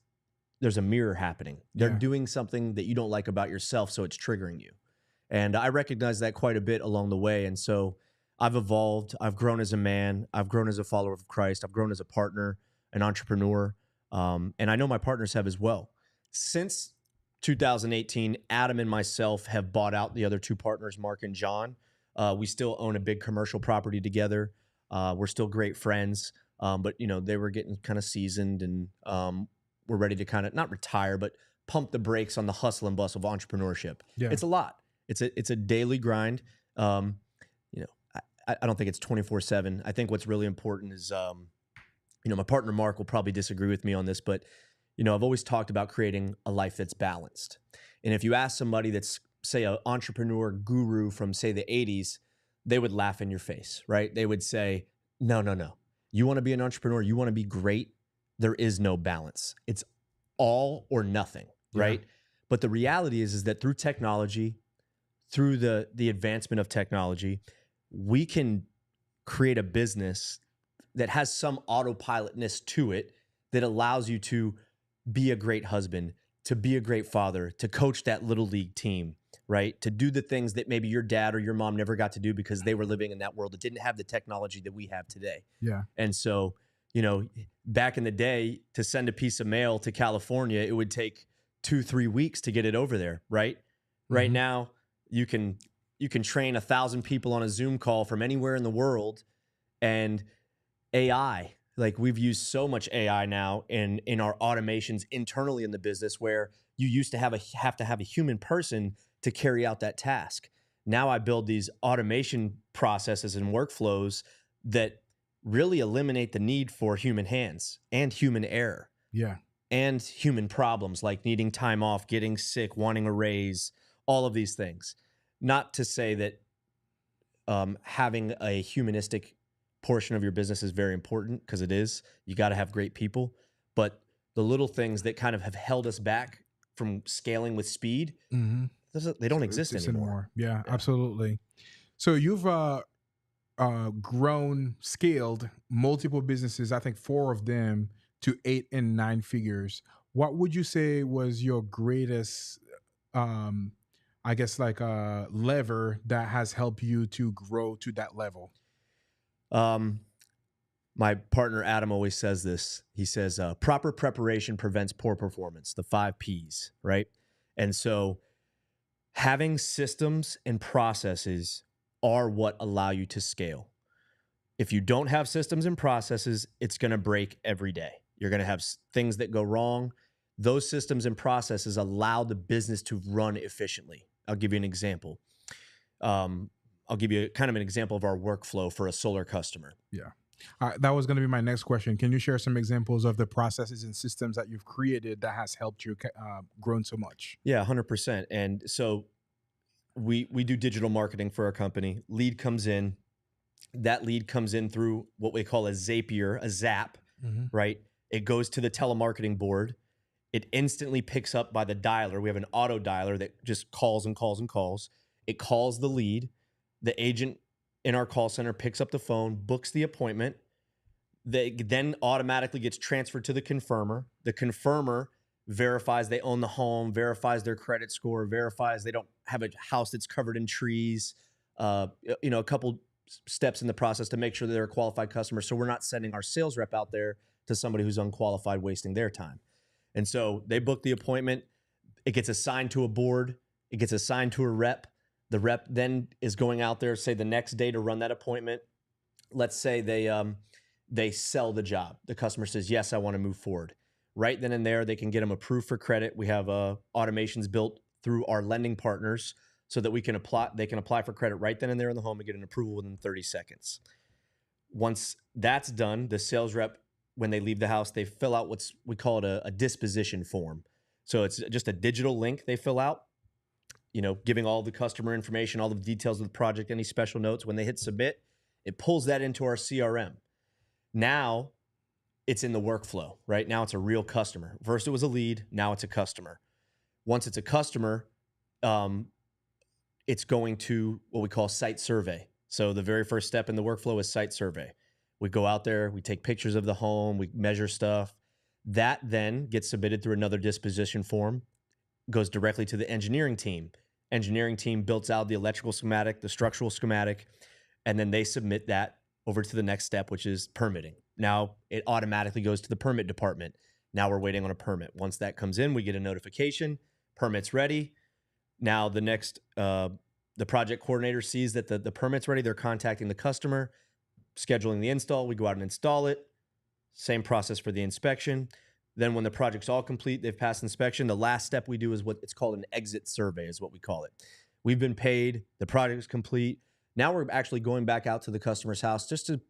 there's a mirror happening. They're Yeah. doing something that you don't like about yourself, so it's triggering you. And I recognize that quite a bit along the way. And so I've evolved. I've grown as a man. I've grown as a follower of Christ. I've grown as a partner, an entrepreneur. And I know my partners have as well. Since 2018, Adam and myself have bought out the other two partners, Mark and John. We still own a big commercial property together. We're still great friends. But they were getting kind of seasoned, and we're ready to kind of not retire, but pump the brakes on the hustle and bustle of entrepreneurship. Yeah. It's a lot. It's a daily grind. Um, you know, I don't think it's 24/7. I think what's really important is, my partner Mark will probably disagree with me on this, but I've always talked about creating a life that's balanced. And if you ask somebody that's, say, an entrepreneur guru from, say, the 80s, they would laugh in your face, right? They would say, no, no, no. You want to be an entrepreneur, you want to be great, there is no balance. It's all or nothing, Yeah. right? But the reality is that through technology, through the advancement of technology, we can create a business that has some autopilotness to it that allows you to be a great husband, to be a great father, to coach that little league team, right? To do the things that maybe your dad or your mom never got to do because they were living in that world that didn't have the technology that we have today. Yeah. And so, back in the day, to send a piece of mail to California, it would take 2-3 weeks to get it over there, right? Right Mhm. now, you can train 1,000 people on a Zoom call from anywhere in the world, and AI, like we've used so much AI now in our automations internally in the business, where you used to have to have a human person to carry out that task. Now I build these automation processes and workflows that really eliminate the need for human hands and human error Yeah. and human problems like needing time off, getting sick, wanting a raise, all of these things. Not to say that having a humanistic portion of your business is very important, because it is. You got to have great people. But the little things that kind of have held us back from scaling with speed, Hmm. they don't exist anymore. Yeah, Yeah. absolutely. So you've grown, scaled multiple businesses. I think four of them to 8 and 9 figures. What would you say was your greatest, um, I guess, like lever that has helped you to grow to that level? Um, my partner Adam always says this. He says, proper preparation prevents poor performance, the 5 Ps, right? And so having systems and processes are what allow you to scale. If you don't have systems and processes, it's going to break every day. You're going to have things that go wrong. Those systems and processes allow the business to run efficiently. I'll give you an example. I'll give you kind of an example of our workflow for a solar customer. Yeah. That was going to be my next question. Can you share some examples of the processes and systems that you've created that has helped you grown so much? Yeah, 100%. And so we do digital marketing for our company. Lead comes in. That lead comes in through what we call a Zapier, a Zap, Hmm. right? It goes to the telemarketing board. It instantly picks up by the dialer. We have an auto dialer that just calls and calls and calls. It calls the lead. The agent in our call center picks up the phone, books the appointment. They then automatically gets transferred to the confirmer. The confirmer verifies they own the home, verifies their credit score, verifies they don't have a house that's covered in trees. A couple steps in the process to make sure that they're a qualified customer. So we're not sending our sales rep out there to somebody who's unqualified, wasting their time. And so they book the appointment. It gets assigned to a board. It gets assigned to a rep. The rep then is going out there, say the next day to run that appointment. Let's say they sell the job. The customer says, yes, I want to move forward. Right then and there, they can get them approved for credit. We have automations built through our lending partners so that they can apply for credit right then and there in the home and get an approval within 30 seconds. Once that's done, the sales rep, when they leave the house, they fill out we call it a disposition form. So it's just a digital link they fill out, giving all the customer information, all the details of the project, any special notes. When they hit submit, it pulls that into our CRM. Now it's in the workflow, right? Now it's a real customer. First it was a lead, now it's a customer. Once it's a customer, it's going to what we call site survey. So the very first step in the workflow is site survey. We go out there, we take pictures of the home, we measure stuff. That then gets submitted through another disposition form, goes directly to the engineering team. Engineering team builds out the electrical schematic, the structural schematic, and then they submit that over to the next step, which is permitting. Now it automatically goes to the permit department. Now we're waiting on a permit. Once that comes in, we get a notification, permit's ready. Now the next, the project coordinator sees that the permit's ready. They're contacting the customer, scheduling the install. We go out and install it. Same process for the inspection. Then when the project's all complete, they've passed inspection. The last step we do is what it's called an exit survey is what we call it. We've been paid. The project is complete. Now we're actually going back out to the customer's house just to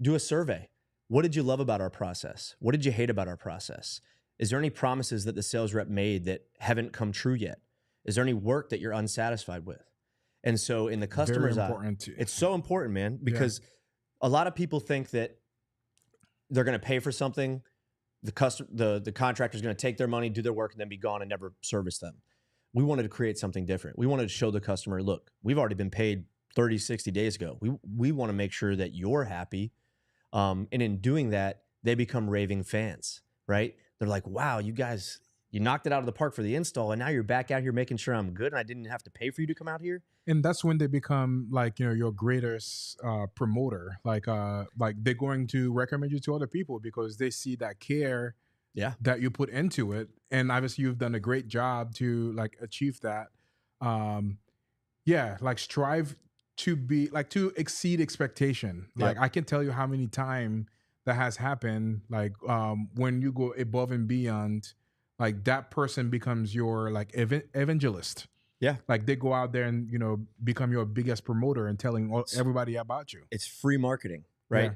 do a survey. What did you love about our process? What did you hate about our process? Is there any promises that the sales rep made that haven't come true yet? Is there any work that you're unsatisfied with? And so in the customer's eye, it's so important, man, because a lot of people think that they're going to pay for something. The contractor's going to take their money, do their work, and then be gone and never service them. We wanted to create something different. We wanted to show the customer, look, we've already been paid 30, 60 days ago. We want to make sure that you're happy. And in doing that, they become raving fans, right? They're like, wow, you guys, you knocked it out of the park for the install, and now you're back out here making sure I'm good, and I didn't have to pay for you to come out here. And that's when they become like, your greatest promoter. Like they're going to recommend you to other people because they see that care that you put into it. And obviously you've done a great job to like achieve that. Like strive to be like to exceed expectation. Like I can tell you how many times that has happened. Like when you go above and beyond, like that person becomes your like evangelist. Yeah. Like they go out there and, become your biggest promoter and telling everybody about you. It's free marketing, right?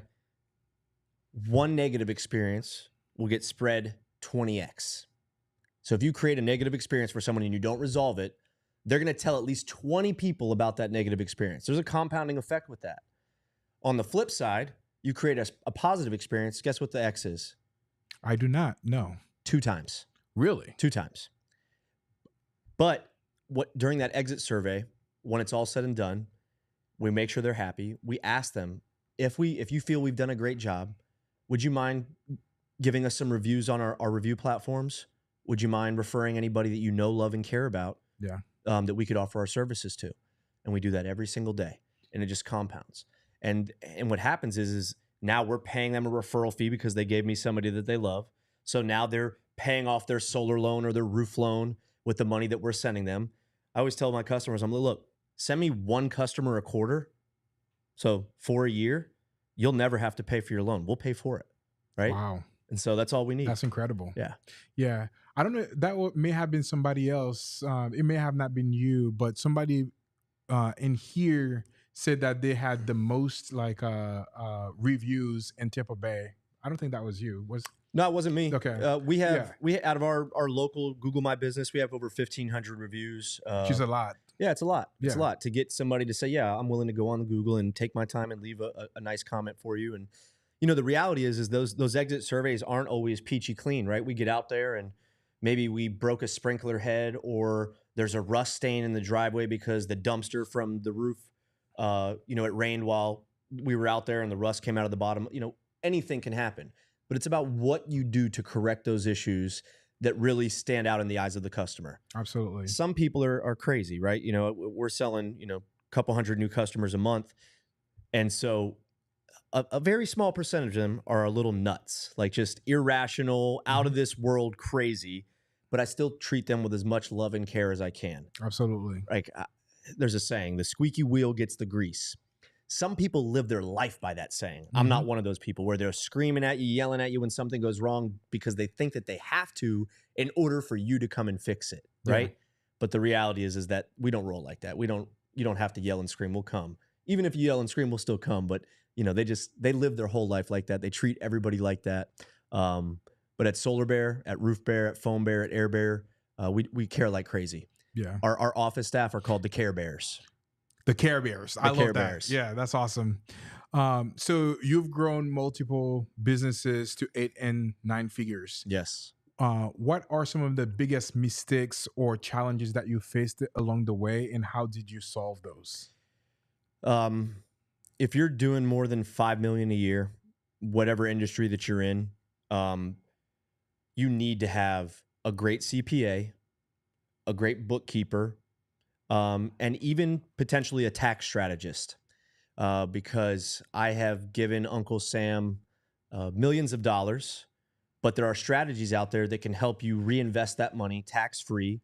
Yeah. One negative experience will get spread 20x. So if you create a negative experience for someone and you don't resolve it, they're going to tell at least 20 people about that negative experience. There's a compounding effect with that. On the flip side, you create a positive experience. Guess what the X is? I do not know. 2 times. Really? 2 times. But during that exit survey, when it's all said and done, we make sure they're happy. We ask them, if you feel we've done a great job, would you mind giving us some reviews on our review platforms? Would you mind referring anybody that you know, love, and care about that we could offer our services to? And we do that every single day, and it just compounds. And what happens is now we're paying them a referral fee because they gave me somebody that they love. So now they're paying off their solar loan or their roof loan with the money that we're sending them. I always tell my customers, I'm like, look, send me 1 customer a quarter. So for a year, you'll never have to pay for your loan. We'll pay for it. Right. Wow. And so that's all we need. That's incredible. Yeah. Yeah. I don't know. That may have been somebody else. It may have not been you, but somebody in here said that they had the most like reviews in Tampa Bay. I don't think that was you. Was No, it wasn't me. Okay. We Yeah. out of our local Google My Business, we have over 1,500 reviews. Which is a lot. Yeah, it's a lot. It's a Yeah. lot to get somebody to say, yeah, I'm willing to go on Google and take my time and leave a nice comment for you. And you know, the reality is those exit surveys aren't always peachy clean, right? We get out there and maybe we broke a sprinkler head, or there's a rust stain in the driveway because the dumpster from the roof, you know, it rained while we were out there and the rust came out of the bottom. You know, anything can happen, but it's about what you do to correct those issues that really stand out in the eyes of the customer. Absolutely. Some people are crazy, right? You know, we're selling, you know, a couple hundred new customers a month. And so a very small percentage of them are a little nuts, like just irrational, out of this world crazy, but I still treat them with as much love and care as I can. Absolutely. Like there's a saying, the squeaky wheel gets the grease. Some people live their life by that saying. I'm not one of those people where they're screaming at you, yelling at you when something goes wrong because they think that they have to in order for you to come and fix it, right? Yeah. But the reality is that we don't roll like that. You don't have to yell and scream, we'll come. Even if you yell and scream, we'll still come. But you know, they live their whole life like that. They treat everybody like that. But at Solar Bear, at Roof Bear, at Foam Bear, at Air Bear, we care like crazy. Yeah. Our office staff are called the Care Bears. The Care Bears. I love Care that. Bears. Yeah, that's awesome. So you've grown multiple businesses to 8 and 9 figures. Yes. What are some of the biggest mistakes or challenges that you faced along the way, and how did you solve those? If you're doing more than $5 million a year, whatever industry that you're in, you need to have a great CPA, a great bookkeeper, and even potentially a tax strategist, because I have given Uncle Sam millions of dollars, but there are strategies out there that can help you reinvest that money tax-free,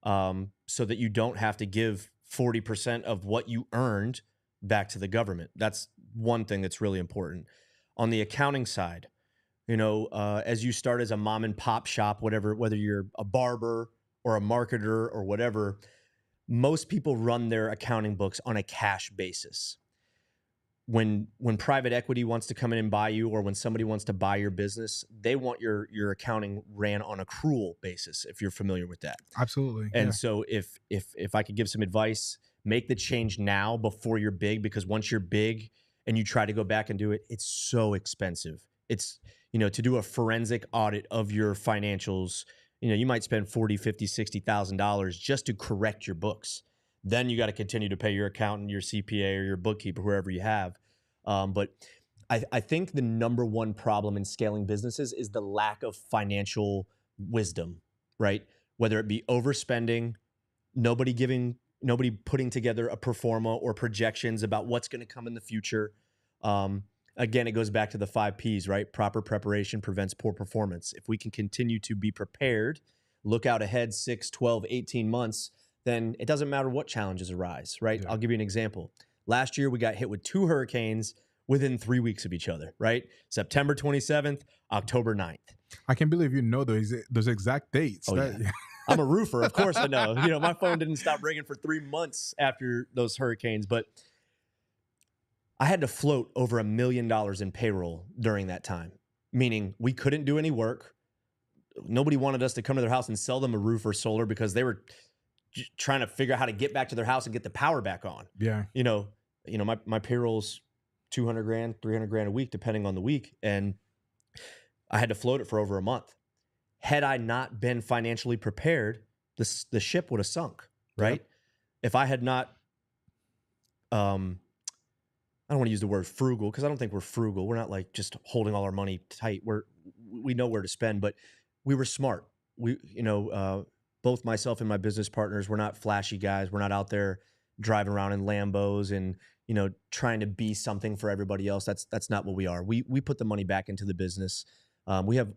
so that you don't have to give 40% of what you earned back to the government. That's one thing that's really important. On the accounting side, you know, as you start as a mom and pop shop, whether you're a barber or a marketer or whatever, most people run their accounting books on a cash basis. When private equity wants to come in and buy you, or when somebody wants to buy your business, they want your accounting ran on accrual basis, if you're familiar with that. Absolutely. And so if I could give some advice, make the change now before you're big, because once you're big and you try to go back and do it, it's so expensive. It's, you know, to do a forensic audit of your financials, you know, you might spend $40,000, $50,000, $60,000 just to correct your books. Then you got to continue to pay your accountant, your CPA, or your bookkeeper, whoever you have. But I think the number one problem in scaling businesses is the lack of financial wisdom, right? Whether it be overspending, nobody putting together a pro forma or projections about what's going to come in the future. Again, it goes back to the 5 Ps, right? Proper preparation prevents poor performance. If we can continue to be prepared, look out ahead 6, 12, 18 months, then it doesn't matter what challenges arise, right? Yeah. I'll give you an example. Last year, we got hit with 2 hurricanes within 3 weeks of each other, right? September 27th, October 9th. I can't believe you know those exact dates. Oh, yeah. I'm a roofer. Of course I know. You know, my phone didn't stop ringing for 3 months after those hurricanes, but I had to float over $1 million in payroll during that time, meaning we couldn't do any work. Nobody wanted us to come to their house and sell them a roof or solar because they were trying to figure out how to get back to their house and get the power back on. Yeah. You know, my payroll's $200,000, $300,000 a week, depending on the week. And I had to float it for over a month. Had I not been financially prepared, the ship would have sunk, right? Yep. If I had not, I don't want to use the word frugal, because I don't think we're frugal. We're not like just holding all our money tight. We know where to spend, but we were smart. Both myself and my business partners, we're not flashy guys. We're not out there driving around in Lambos and, you know, trying to be something for everybody else. That's not what we are. We put the money back into the business. We have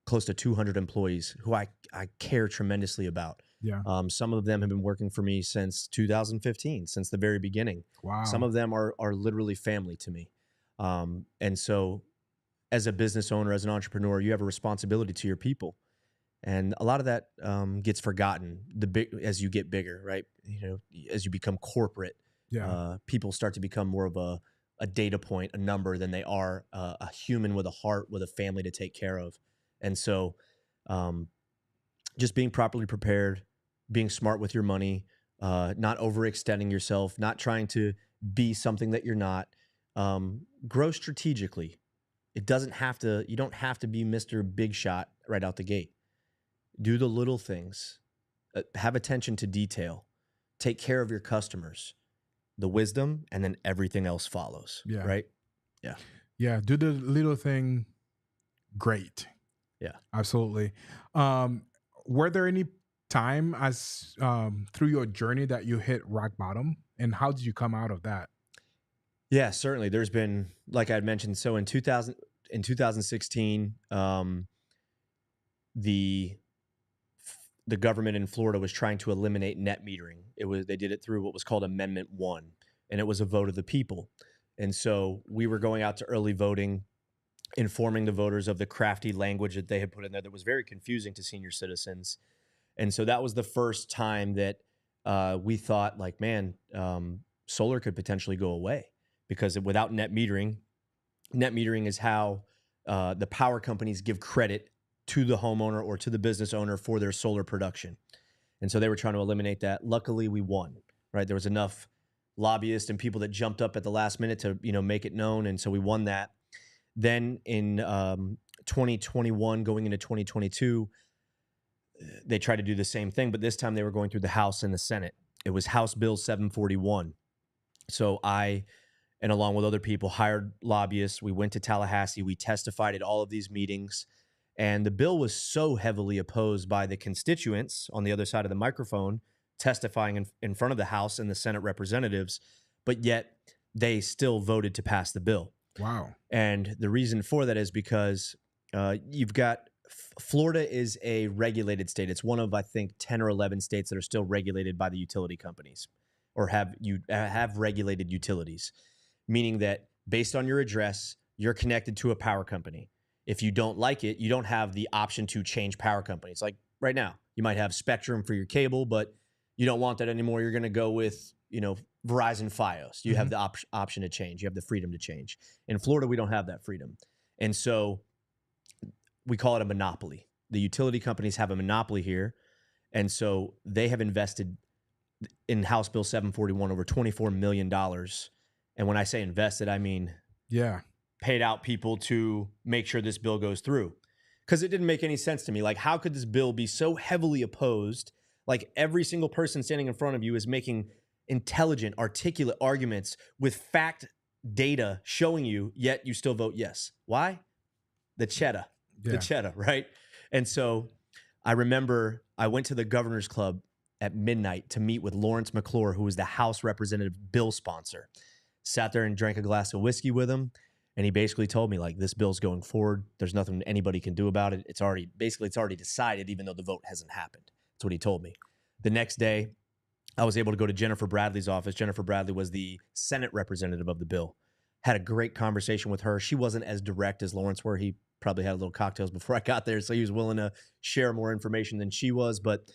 close to 200 employees who I care tremendously about. Yeah. Some of them have been working for me since 2015, since the very beginning. Wow. Some of them are literally family to me. And so as a business owner, as an entrepreneur, you have a responsibility to your people. And a lot of that gets forgotten as you get bigger, right? You know, as you become corporate. People start to become more of a data point, a number, than they are a human with a heart, with a family to take care of. And so just being properly prepared, being smart with your money, not overextending yourself, not trying to be something that you're not. Grow strategically. You don't have to be Mr. Big Shot right out the gate. Do the little things. Have attention to detail. Take care of your customers. The wisdom, and then everything else follows. Yeah. Right? Yeah. Yeah. Do the little thing great. Yeah. Absolutely. Were there any time as through your journey that you hit rock bottom, and how did you come out of that? Yeah, certainly. There's been, like I had mentioned, so in 2016, the government in Florida was trying to eliminate net metering. They did it through what was called Amendment 1, and it was a vote of the people. And so we were going out to early voting, informing the voters of the crafty language that they had put in there that was very confusing to senior citizens. And so that was the first time that we thought, like, man, solar could potentially go away, because without net metering is how the power companies give credit to the homeowner or to the business owner for their solar production. And so they were trying to eliminate that. Luckily, we won, right? There was enough lobbyists and people that jumped up at the last minute to, make it known. And so we won that. Then in 2021, going into 2022, they tried to do the same thing, but this time they were going through the House and the Senate. It was House Bill 741. So I, and along with other people, hired lobbyists. We went to Tallahassee. We testified at all of these meetings. And the bill was so heavily opposed by the constituents on the other side of the microphone, testifying in front of the House and the Senate representatives, but yet they still voted to pass the bill. Wow. And the reason for that is because you've got Florida is a regulated state. It's one of, I think, 10 or 11 states that are still regulated by the utility companies, or have regulated utilities, meaning that based on your address, you're connected to a power company. If you don't like it, you don't have the option to change power companies. Like right now, you might have Spectrum for your cable, but you don't want that anymore. You're going to go with, Verizon Fios. You have the option to change. You have the freedom to change. In Florida, we don't have that freedom. And so we call it a monopoly. The utility companies have a monopoly here. And so they have invested in House Bill 741 over $24 million. And when I say invested, I mean paid out people to make sure this bill goes through. Because it didn't make any sense to me. Like, how could this bill be so heavily opposed? Like, every single person standing in front of you is making intelligent, articulate arguments with fact data showing you, yet you still vote yes. Why? The cheddar. The cheddar, right? And so I remember I went to the Governor's Club at midnight to meet with Lawrence McClure, who was the House Representative bill sponsor. Sat there and drank a glass of whiskey with him. And he basically told me, like, this bill's going forward. There's nothing anybody can do about it. It's already decided, even though the vote hasn't happened. That's what he told me. The next day, I was able to go to Jennifer Bradley's office. Jennifer Bradley was the Senate representative of the bill. Had a great conversation with her. She wasn't as direct as Lawrence were. He probably had a little cocktails before I got there, so he was willing to share more information than she was. But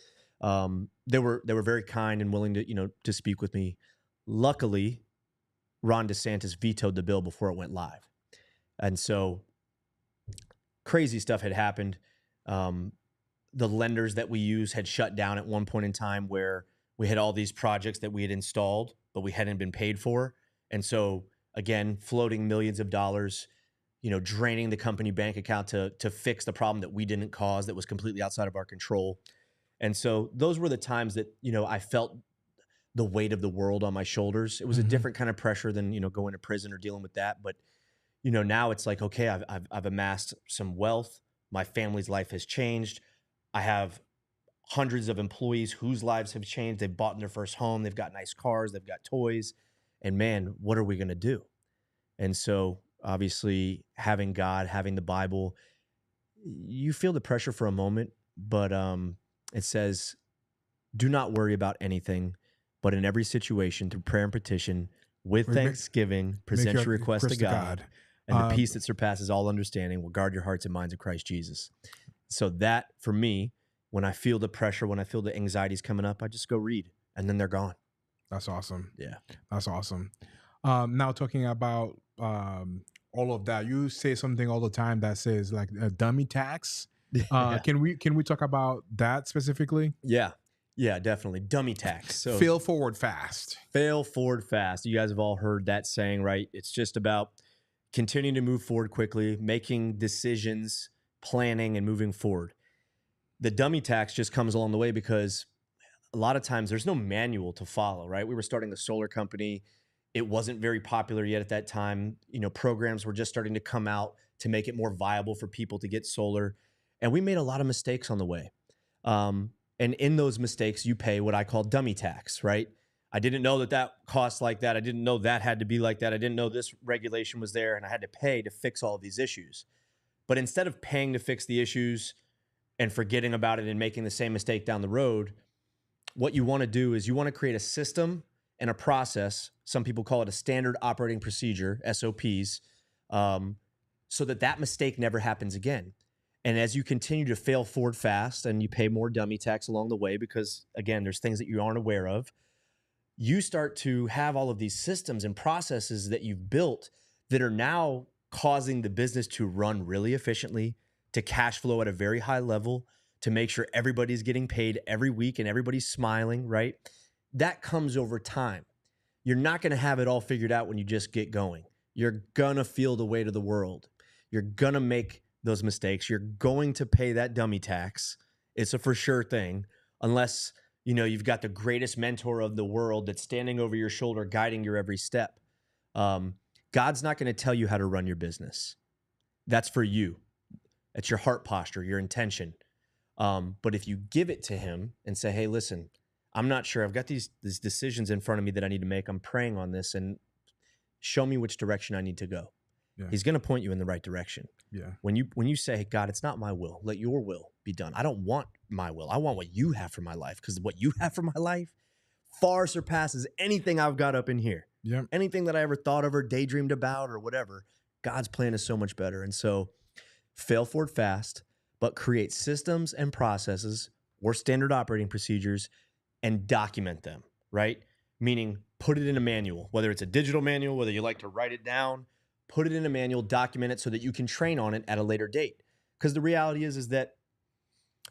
they were very kind and willing to speak with me. Luckily, Ron DeSantis vetoed the bill before it went live. And so crazy stuff had happened. The lenders that we use had shut down at one point in time, where we had all these projects that we had installed, but we hadn't been paid for. And so, again, floating millions of dollars, draining the company bank account to fix the problem that we didn't cause, that was completely outside of our control. And so those were the times that, I felt the weight of the world on my shoulders. It was a different kind of pressure than, going to prison or dealing with that. But now it's like, okay, I've amassed some wealth. My family's life has changed. I have hundreds of employees whose lives have changed. They've bought their first home. They've got nice cars. They've got toys. And man, what are we going to do? And so obviously having God, having the Bible, you feel the pressure for a moment, but it says, do not worry about anything, but in every situation, through prayer and petition, with thanksgiving, present your request to God. And the peace that surpasses all understanding will guard your hearts and minds in Christ Jesus. So that, for me, when I feel the pressure, when I feel the anxieties coming up, I just go read, and then they're gone. That's awesome. Yeah. That's awesome. Now talking about all of that, you say something all the time that says like a dummy tax. Yeah. Can we talk about that specifically? Yeah. Yeah, definitely. Dummy tax. So Fail forward fast. fail forward fast. You guys have all heard that saying, right? It's just about continuing to move forward quickly, making decisions, planning, and moving forward. The dummy tax just comes along the way because a lot of times there's no manual to follow, right? We were starting a solar company. It wasn't very popular yet at that time. Programs were just starting to come out to make it more viable for people to get solar. And we made a lot of mistakes on the way. And in those mistakes, you pay what I call dummy tax, right? I didn't know that cost like that. I didn't know that had to be like that. I didn't know this regulation was there, and I had to pay to fix all of these issues. But instead of paying to fix the issues and forgetting about it and making the same mistake down the road, what you want to do is you want to create a system and a process. Some people call it a standard operating procedure, SOPs, so that mistake never happens again. And as you continue to fail forward fast and you pay more dummy tax along the way, because again, there's things that you aren't aware of, you start to have all of these systems and processes that you've built that are now causing the business to run really efficiently, to cash flow at a very high level, to make sure everybody's getting paid every week and everybody's smiling, right? That comes over time. You're not going to have it all figured out when you just get going. You're going to feel the weight of the world. You're going to make those mistakes. You're going to pay that dummy tax. It's a for sure thing, unless you've got the greatest mentor of the world that's standing over your shoulder, guiding your every step. God's not going to tell you how to run your business. That's for you. That's your heart posture, your intention. But if you give it to him and say, hey, listen, I'm not sure. I've got these decisions in front of me that I need to make. I'm praying on this, and show me which direction I need to go. Yeah. He's going to point you in the right direction. Yeah. When you say, hey, God, it's not my will. Let your will be done. I don't want my will. I want what you have for my life, because what you have for my life far surpasses anything I've got up in here. Yeah. Anything that I ever thought of or daydreamed about or whatever. God's plan is so much better. And so fail forward fast, but create systems and processes or standard operating procedures and document them, right? Meaning put it in a manual, whether it's a digital manual, whether you like to write it down, put it in a manual, document it so that you can train on it at a later date. Because the reality is that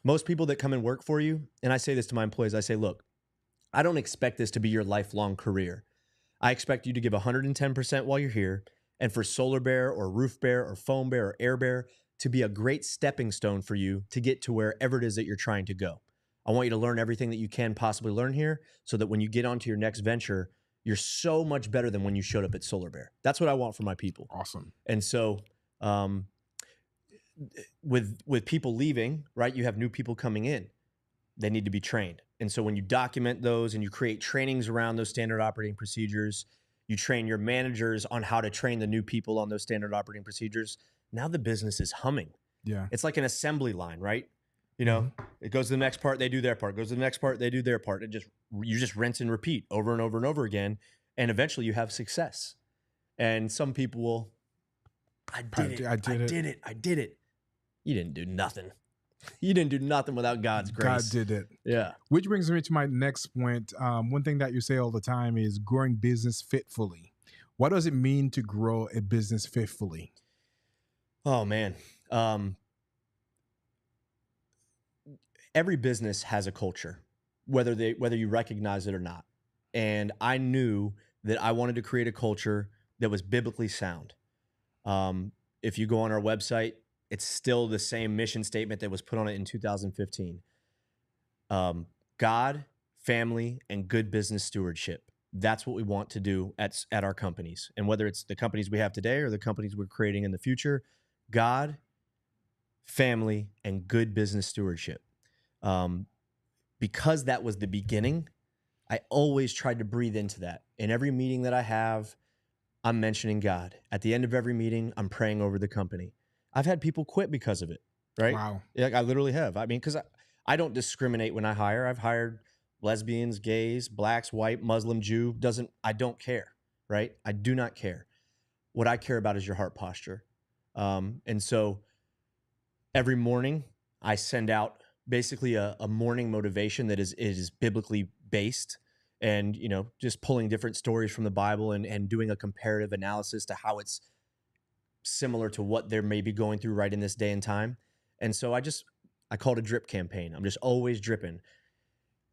most people that come and work for you, and I say this to my employees, I say, look, I don't expect this to be your lifelong career. I expect you to give 110% while you're here, and for Solar Bear or Roof Bear or Foam Bear or Air Bear to be a great stepping stone for you to get to wherever it is that you're trying to go. I want you to learn everything that you can possibly learn here so that when you get onto your next venture, you're so much better than when you showed up at Solar Bear. That's what I want for my people. Awesome. And so with people leaving, right, you have new people coming in. They need to be trained. And so when you document those and you create trainings around those standard operating procedures, you train your managers on how to train the new people on those standard operating procedures. Now the business is humming. Yeah. It's like an assembly line, right? It goes to the next part, they do their part. It goes to the next part, they do their part. You just rinse and repeat over and over and over again. And eventually you have success. And some people will, I did it. You didn't do nothing. You didn't do nothing without God's grace. God did it. Yeah. Which brings me to my next point. One thing that you say all the time is growing business fitfully. What does it mean to grow a business fitfully? Oh, man. Every business has a culture, whether you recognize it or not. And I knew that I wanted to create a culture that was biblically sound. If you go on our website, it's still the same mission statement that was put on it in 2015. God, family, and good business stewardship. That's what we want to do at our companies. And whether it's the companies we have today or the companies we're creating in the future, God, family, and good business stewardship. Because that was the beginning, I always tried to breathe into that. In every meeting that I have, I'm mentioning God. At the end of every meeting, I'm praying over the company. I've had people quit because of it, right? Wow. Like I literally have. I mean, because I don't discriminate when I hire. I've hired lesbians, gays, blacks, white, Muslim, Jew. I don't care, right? I do not care. What I care about is your heart posture. And so every morning I send out basically a morning motivation that is biblically based. and, just pulling different stories from the Bible and doing a comparative analysis to how it's similar to what they're maybe going through right in this day and time. And so I called a drip campaign. I'm just always dripping.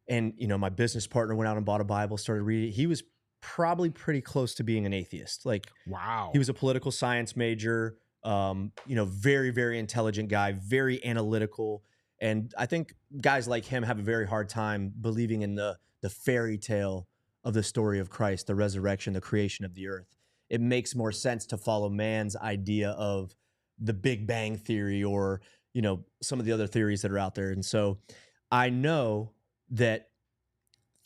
And, my business partner went out and bought a Bible, started reading. He was probably pretty close to being an atheist. Like, Wow. he was a political science major, very, very intelligent guy, very analytical. And I think guys like him have a very hard time believing in the fairy tale of the story of Christ, the resurrection, the creation of the earth. It makes more sense to follow man's idea of the Big Bang theory or, some of the other theories that are out there. And so I know that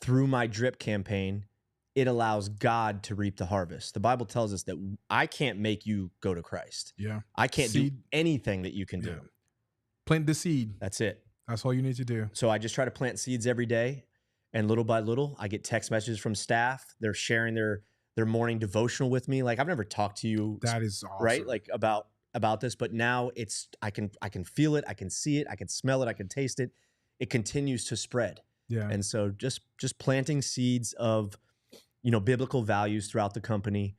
through my drip campaign, it allows God to reap the harvest. The Bible tells us that I can't make you go to Christ. Yeah. I can't do anything that you can do. Yeah. Plant the seed. That's it. That's all you need to do. So I just try to plant seeds every day. And little by little, I get text messages from staff. They're sharing their morning devotional with me. Like, I've never talked to you. That is awesome. Right? Like about this, but now I can feel it, I can see it, I can smell it, I can taste it. It continues to spread. Yeah. And so just planting seeds of, biblical values throughout the company,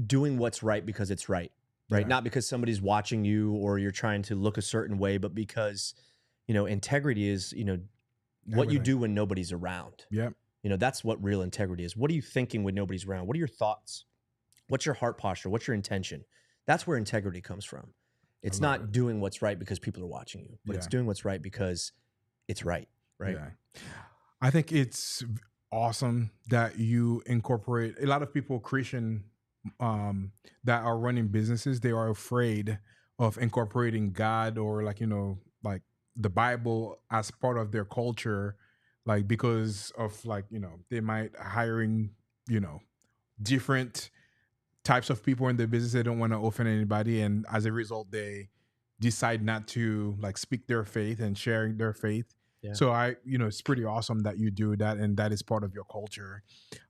doing what's right because it's right? Yeah. Not because somebody's watching you or you're trying to look a certain way, but because, integrity is, what you do when nobody's around. Yep. That's what real integrity is. What are you thinking when nobody's around? What are your thoughts? What's your heart posture? What's your intention? That's where integrity comes from. It's not doing what's right because people are watching you, but it's doing what's right because it's right. Yeah. I think it's awesome that you incorporate a lot of people, Christian, that are running businesses. They are afraid of incorporating God or like the Bible as part of their culture, like because of they might hiring, different types of people in the business. They don't want to offend anybody. And as a result, they decide not to speak their faith and sharing their faith. Yeah. So it's pretty awesome that you do that, and that is part of your culture.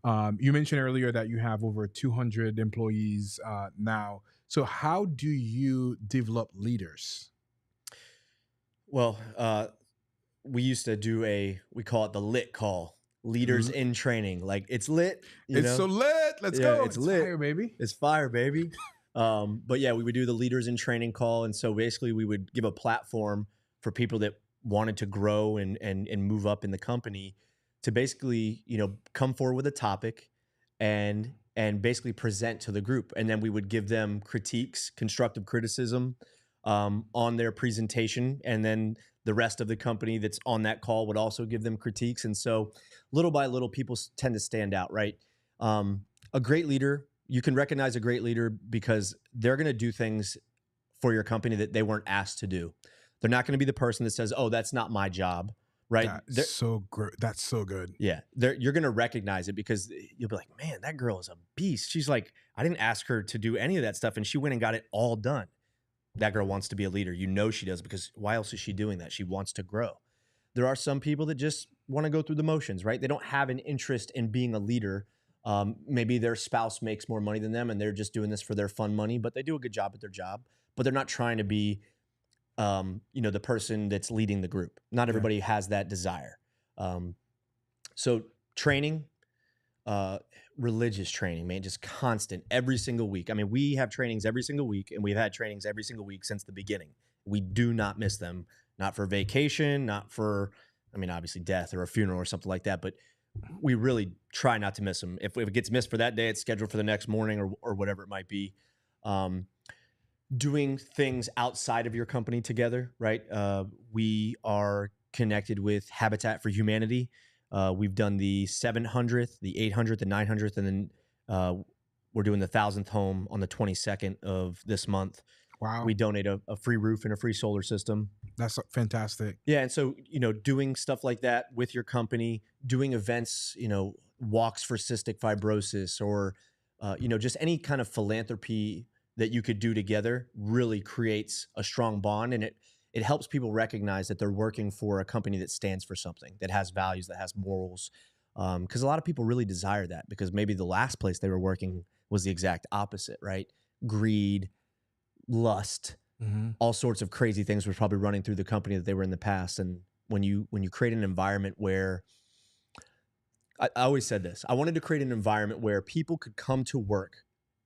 You mentioned earlier that you have over 200 employees now. So how do you develop leaders? Well, we used to do we call it the lit call, leaders in training. Like, it's lit. It's so lit. Let's go. It's lit. Fire, baby. It's fire, baby. But yeah, we would do the leaders in training call. And so basically we would give a platform for people that wanted to grow and move up in the company to basically, come forward with a topic and basically present to the group. And then we would give them critiques, constructive criticism on their presentation. And then the rest of the company that's on that call would also give them critiques. And so little by little, people tend to stand out, right? A great leader, you can recognize a great leader because they're going to do things for your company that they weren't asked to do. They're not going to be the person that says, "Oh, that's not my job," right? That's so great. That's so good. Yeah, you're going to recognize it because you'll be like, "Man, that girl is a beast." She's like, "I didn't ask her to do any of that stuff, and she went and got it all done." That girl wants to be a leader. She does, because why else is she doing that? She wants to grow. There are some people that just want to go through the motions, right? They don't have an interest in being a leader. Maybe their spouse makes more money than them, and they're just doing this for their fun money, but they do a good job at their job. But they're not trying to be the person that's leading the group. Not everybody has that desire. So training, religious training, man, just constant every single week. I mean, we have trainings every single week, and we've had trainings every single week since the beginning. We do not miss them, not for vacation, not for, obviously death or a funeral or something like that, but we really try not to miss them. If it gets missed for that day, it's scheduled for the next morning or whatever it might be. Doing things outside of your company together, right? We are connected with Habitat for Humanity. We've done the 700th, the 800th, the 900th, and then we're doing the 1,000th home on the 22nd of this month. Wow. We donate a free roof and a free solar system. That's fantastic. Yeah, and so, doing stuff like that with your company, doing events, walks for cystic fibrosis or, just any kind of philanthropy that you could do together really creates a strong bond, and it helps people recognize that they're working for a company that stands for something, that has values, that has morals. Because a lot of people really desire that, because maybe the last place they were working was the exact opposite, right? Greed, lust, all sorts of crazy things were probably running through the company that they were in the past. And when you create an environment where I always said this. I wanted to create an environment where people could come to work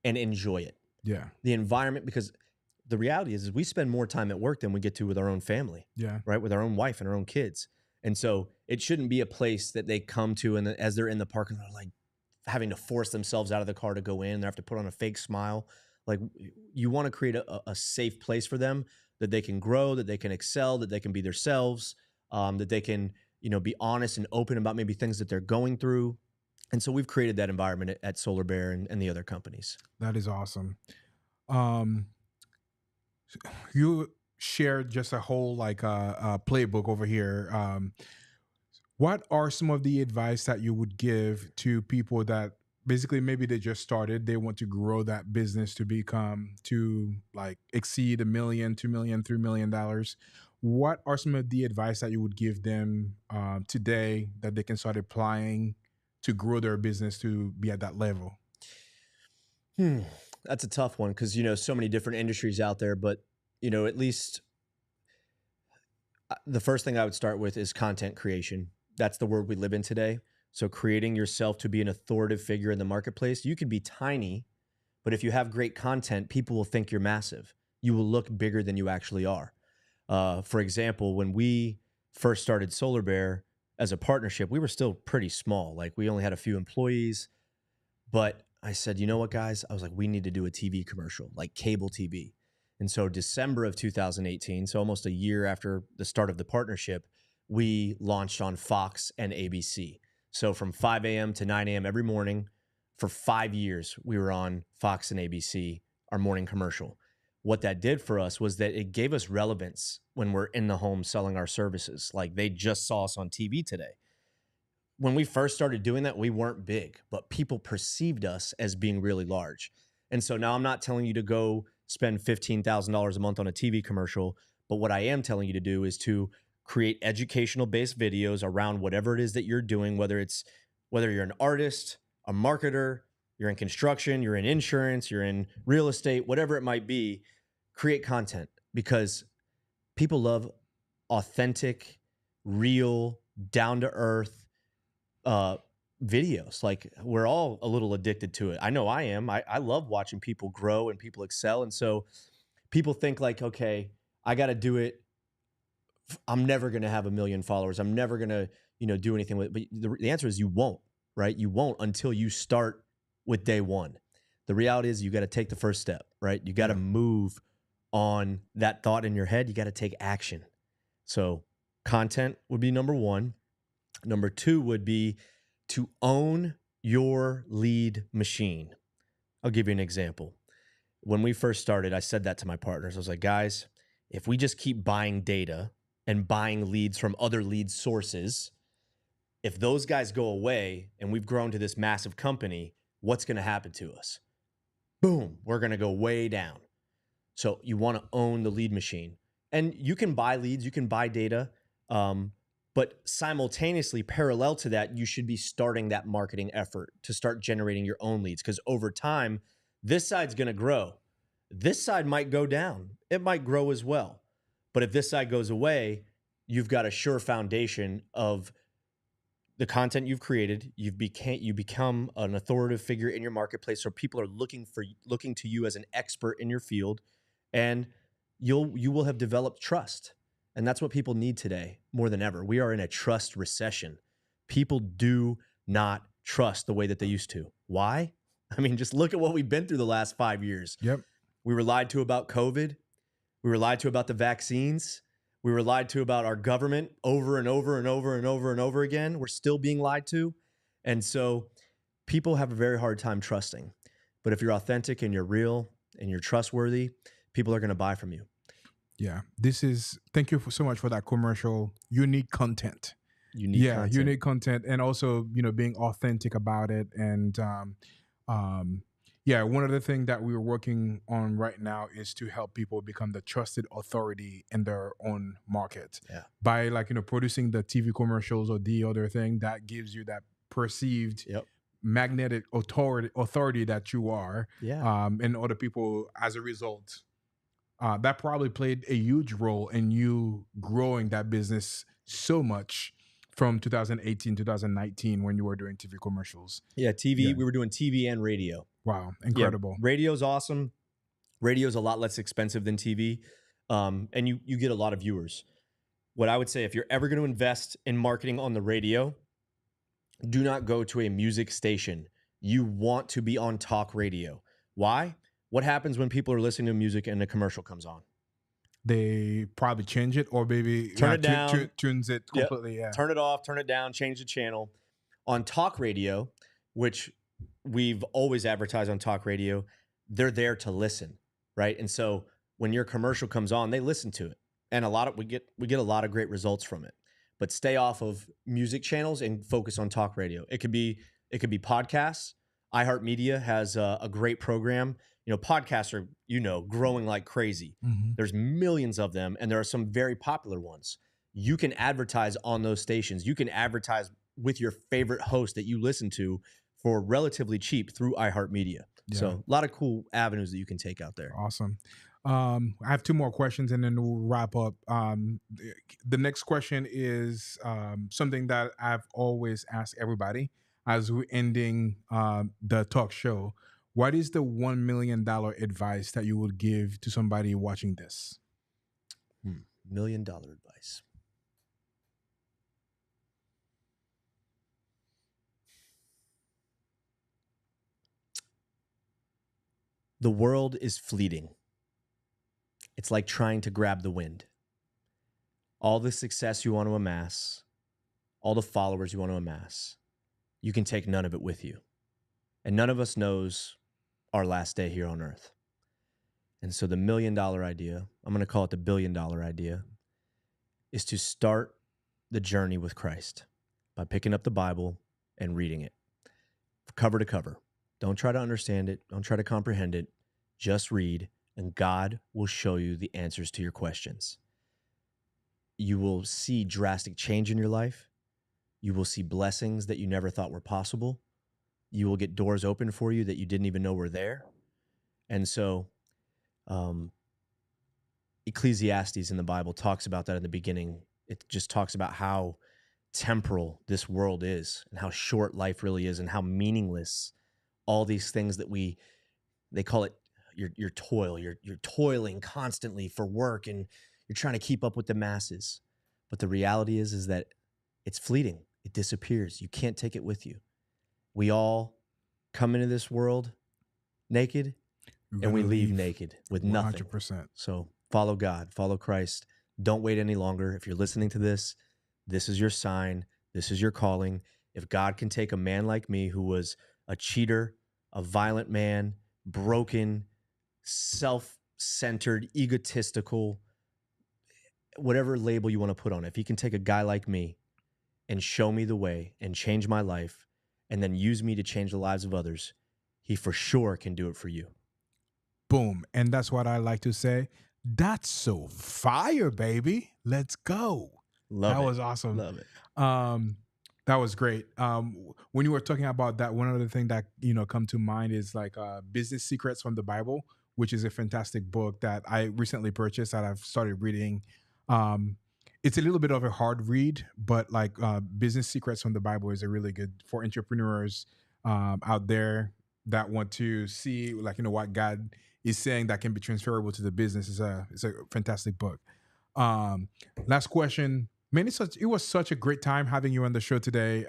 and enjoy it. Yeah. The environment, because the reality is we spend more time at work than we get to with our own family. Yeah. Right. With our own wife and our own kids. And so it shouldn't be a place that they come to and as they're in the park and they're like having to force themselves out of the car to go in. They have to put on a fake smile. Like you want to create a safe place for them that they can grow, that they can excel, that they can be themselves, that they can, be honest and open about maybe things that they're going through. And so we've created that environment at Solar Bear and the other companies. That is awesome. You shared just a whole playbook over here. What are some of the advice that you would give to people that basically maybe they just started, they want to grow that business to exceed $1 million, $2 million, $3 million? What are some of the advice that you would give them today that they can start applying to grow their business to be at that level? That's a tough one because, so many different industries out there, but, at least the first thing I would start with is content creation. That's the world we live in today. So creating yourself to be an authoritative figure in the marketplace. You could be tiny, but if you have great content, people will think you're massive. You will look bigger than you actually are. For example, when we first started Solar Bear as a partnership, we were still pretty small. Like we only had a few employees, but I said, you know what, guys? I was like, we need to do a TV commercial, like cable TV. And so December of 2018, so almost a year after the start of the partnership, we launched on Fox and ABC. So from 5 a.m. to 9 a.m. every morning for 5 years, we were on Fox and ABC, our morning commercial. What that did for us was that it gave us relevance when we're in the home selling our services. Like they just saw us on TV today. When we first started doing that, we weren't big, but people perceived us as being really large. And so now I'm not telling you to go spend $15,000 a month on a TV commercial, but what I am telling you to do is to create educational-based videos around whatever it is that you're doing, whether you're an artist, a marketer, you're in construction, you're in insurance, you're in real estate, whatever it might be. Create content because people love authentic, real, down-to-earth videos. Like we're all a little addicted to it. I know I am. I love watching people grow and people excel. And so people think like, okay, I got to do it. I'm never going to have 1 million followers. I'm never going to, do anything with it. But the answer is you won't, right? You won't until you start with day one. The reality is you got to take the first step, right? You got to move on that thought in your head. You got to take action. So content would be number one. Number two would be to own your lead machine. I'll give you an example. When we first started, I said that to my partners. I was like, guys, if we just keep buying data and buying leads from other lead sources, if those guys go away and we've grown to this massive company, what's going to happen to us? Boom, we're going to go way down. So you want to own the lead machine. And you can buy leads, you can buy data, but simultaneously, parallel to that, you should be starting that marketing effort to start generating your own leads. Because over time, this side's going to grow. This side might go down. It might grow as well. But if this side goes away, you've got a sure foundation of the content you've created. You become an authoritative figure in your marketplace, so people are looking to you as an expert in your field, and you will have developed trust. And that's what people need today more than ever. We are in a trust recession. People do not trust the way that they used to. Why? I mean, just look at what we've been through the last 5 years. Yep. We were lied to about COVID. We were lied to about the vaccines. We were lied to about our government over and over and over and over and over again. We're still being lied to. And so people have a very hard time trusting. But if you're authentic and you're real and you're trustworthy, people are going to buy from you. Yeah. Thank you so much for that commercial. Unique content. Unique content. And also, being authentic about it. And one of the things that we're working on right now is to help people become the trusted authority in their own market. Yeah. By producing the TV commercials or the other thing that gives you that perceived magnetic authority that you are. Yeah. And other people, as a result, that probably played a huge role in you growing that business so much from 2018, 2019 when you were doing TV commercials. Yeah, TV. Yeah. We were doing TV and radio. Wow, incredible. Yeah, radio's awesome. Radio's a lot less expensive than TV, and you get a lot of viewers. What I would say, if you're ever going to invest in marketing on the radio, do not go to a music station. You want to be on talk radio. Why? What happens when people are listening to music and a commercial comes on? They probably change it, or maybe Turn it down. tunes it Yep. completely. Yeah. Turn it off, turn it down, change the channel. On talk radio, which we've always advertised on talk radio, they're there to listen, right? And so when your commercial comes on, they listen to it. And we get a lot of great results from it. But stay off of music channels and focus on talk radio. It could be podcasts. iHeartMedia has a great program. Podcasts are, growing like crazy. Mm-hmm. There's millions of them, and there are some very popular ones. You can advertise on those stations. You can advertise with your favorite host that you listen to for relatively cheap through iHeartMedia. Yeah. So a lot of cool avenues that you can take out there. Awesome. I have two more questions and then we'll wrap up. The next question is something that I've always asked everybody as we're ending the talk show. What is the $1 million advice that you would give to somebody watching this? $1 million advice. The world is fleeting. It's like trying to grab the wind. All the success you want to amass, all the followers you want to amass, you can take none of it with you. And none of us knows our last day here on earth. And so the $1 million idea, I'm going to call it the $1 billion idea, is to start the journey with Christ by picking up the Bible and reading it cover to cover. Don't try to understand it. Don't try to comprehend it. Just read, and God will show you the answers to your questions. You will see drastic change in your life. You will see blessings that you never thought were possible. You will get doors open for you that you didn't even know were there. And so Ecclesiastes in the Bible talks about that in the beginning. It just talks about how temporal this world is and how short life really is and how meaningless all these things that they call it your toil. You're toiling constantly for work and you're trying to keep up with the masses. But the reality is that it's fleeting. It disappears. You can't take it with you. We all come into this world naked and we leave naked with nothing. 100%. So follow God, follow Christ. Don't wait any longer. If you're listening to this, this is your sign. This is your calling. If God can take a man like me who was a cheater, a violent man, broken, self-centered, egotistical, whatever label you want to put on it, if he can take a guy like me and show me the way and change my life and then use me to change the lives of others, he for sure can do it for you. Boom. And that's what I like to say. That's so fire, baby. Let's go. Love it. That was awesome. Love it. That was great. When you were talking about that, one other thing that come to mind is like Business Secrets from the Bible, which is a fantastic book that I recently purchased that I've started reading. It's a little bit of a hard read, but like Business Secrets from the Bible is a really good for entrepreneurs out there that want to see what God is saying that can be transferable to the business. It's a fantastic book. Last question. Man, it was such a great time having you on the show today.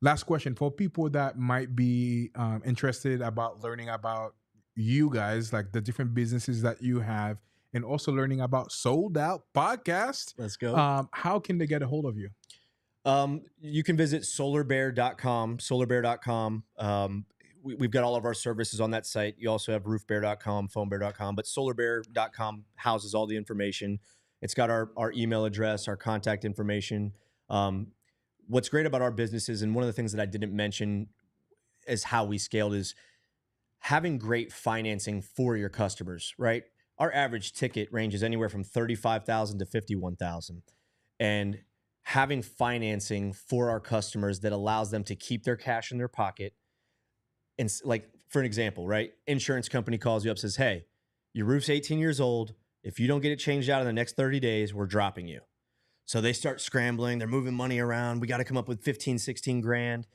Last question for people that might be interested about learning about you guys, like the different businesses that you have, and also learning about Sold Out Podcast. Let's go. How can they get a hold of you? You can visit solarbear.com, solarbear.com. We've got all of our services on that site. You also have roofbear.com, foambear.com, but solarbear.com houses all the information. It's got our email address, our contact information. What's great about our businesses, and one of the things that I didn't mention is how we scaled, is having great financing for your customers, right? Our average ticket ranges anywhere from $35,000 to $51,000. And having financing for our customers that allows them to keep their cash in their pocket. And like, for an example, right? Insurance company calls you up, says, hey, your roof's 18 years old. If you don't get it changed out in the next 30 days, we're dropping you. So they start scrambling. They're moving money around. We got to come up with 15, 16 grand.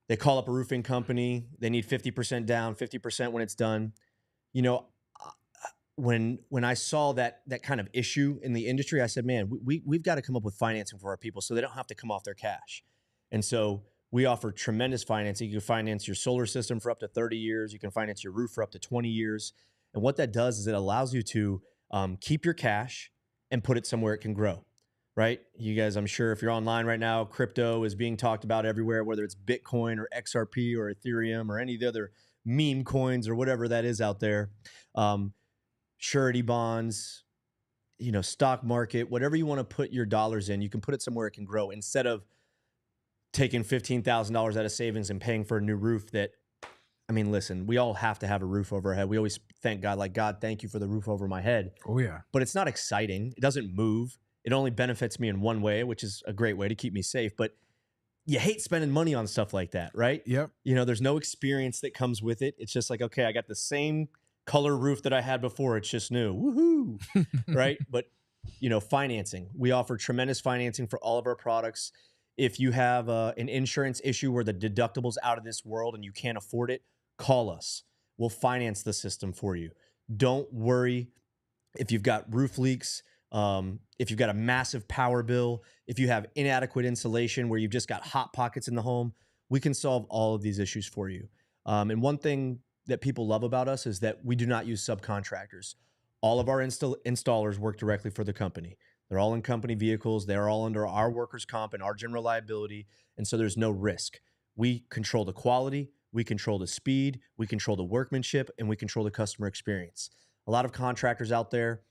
They call up a roofing company. They need 50% down, 50% when it's done. You know, when I saw that kind of issue in the industry, I said, man, we've got to come up with financing for our people so they don't have to come off their cash. And so we offer tremendous financing. You can finance your solar system for up to 30 years. You can finance your roof for up to 20 years. And what that does is it allows you to keep your cash and put it somewhere it can grow, right? You guys, I'm sure if you're online right now, crypto is being talked about everywhere, whether it's Bitcoin or XRP or Ethereum or any of the other meme coins or whatever that is out there. Surety bonds, stock market, whatever you want to put your dollars in, you can put it somewhere it can grow instead of taking $15,000 out of savings and paying for a new roof that, I mean, listen, we all have to have a roof over our head. We always thank God, like, God, thank you for the roof over my head. Oh, yeah. But it's not exciting. It doesn't move. It only benefits me in one way, which is a great way to keep me safe. But you hate spending money on stuff like that, right? Yep. There's no experience that comes with it. It's just like, okay, I got the same color roof that I had before. It's just new. Woohoo. Right? But, financing. We offer tremendous financing for all of our products. If you have an insurance issue where the deductible's out of this world and you can't afford it, call us. We'll finance the system for you. Don't worry if you've got roof leaks, if you've got a massive power bill, if you have inadequate insulation where you've just got hot pockets in the home, we can solve all of these issues for you. And one thing that people love about us is that we do not use subcontractors. All of our installers work directly for the company. They're all in company vehicles. They're all under our workers' comp and our general liability. And so there's no risk. We control the quality. We control the speed. We control the workmanship. And we control the customer experience. A lot of contractors out there,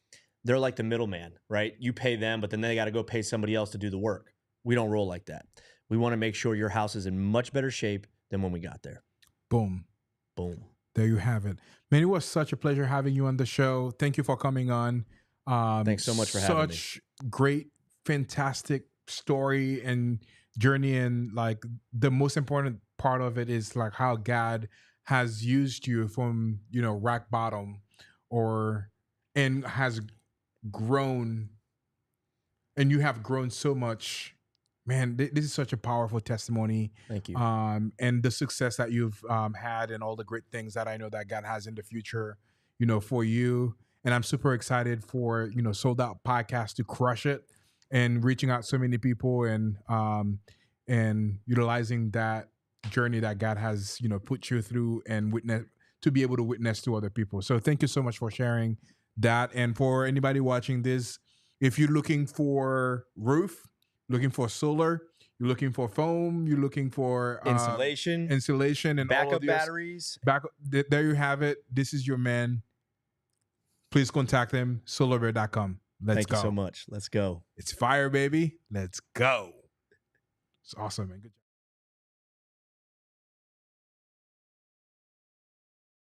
they're like the middleman, right? You pay them, but then they got to go pay somebody else to do the work. We don't roll like that. We want to make sure your house is in much better shape than when we got there. Boom. Boom. There you have it. Man, it was such a pleasure having you on the show. Thank you for coming on. Thanks so much for having me. Such great, fantastic story and journey. And like the most important part of it is like how God has used you from, rock bottom and has grown, and you have grown so much. Man, this is such a powerful testimony. Thank you. And the success that you've had and all the great things that I know that God has in the future, for you. And I'm super excited for, Sold Out Podcast to crush it and reaching out so many people and utilizing that journey that God has, put you through and to be able to witness to other people. So thank you so much for sharing that. And for anybody watching this, if you're looking for roof, looking for solar, you're looking for foam, you're looking for insulation and backup all of batteries. There you have it. This is your man. Please contact him, solarbear.com. Let's go. Thank you so much. Let's go. It's fire, baby. Let's go. It's awesome, man. Good job.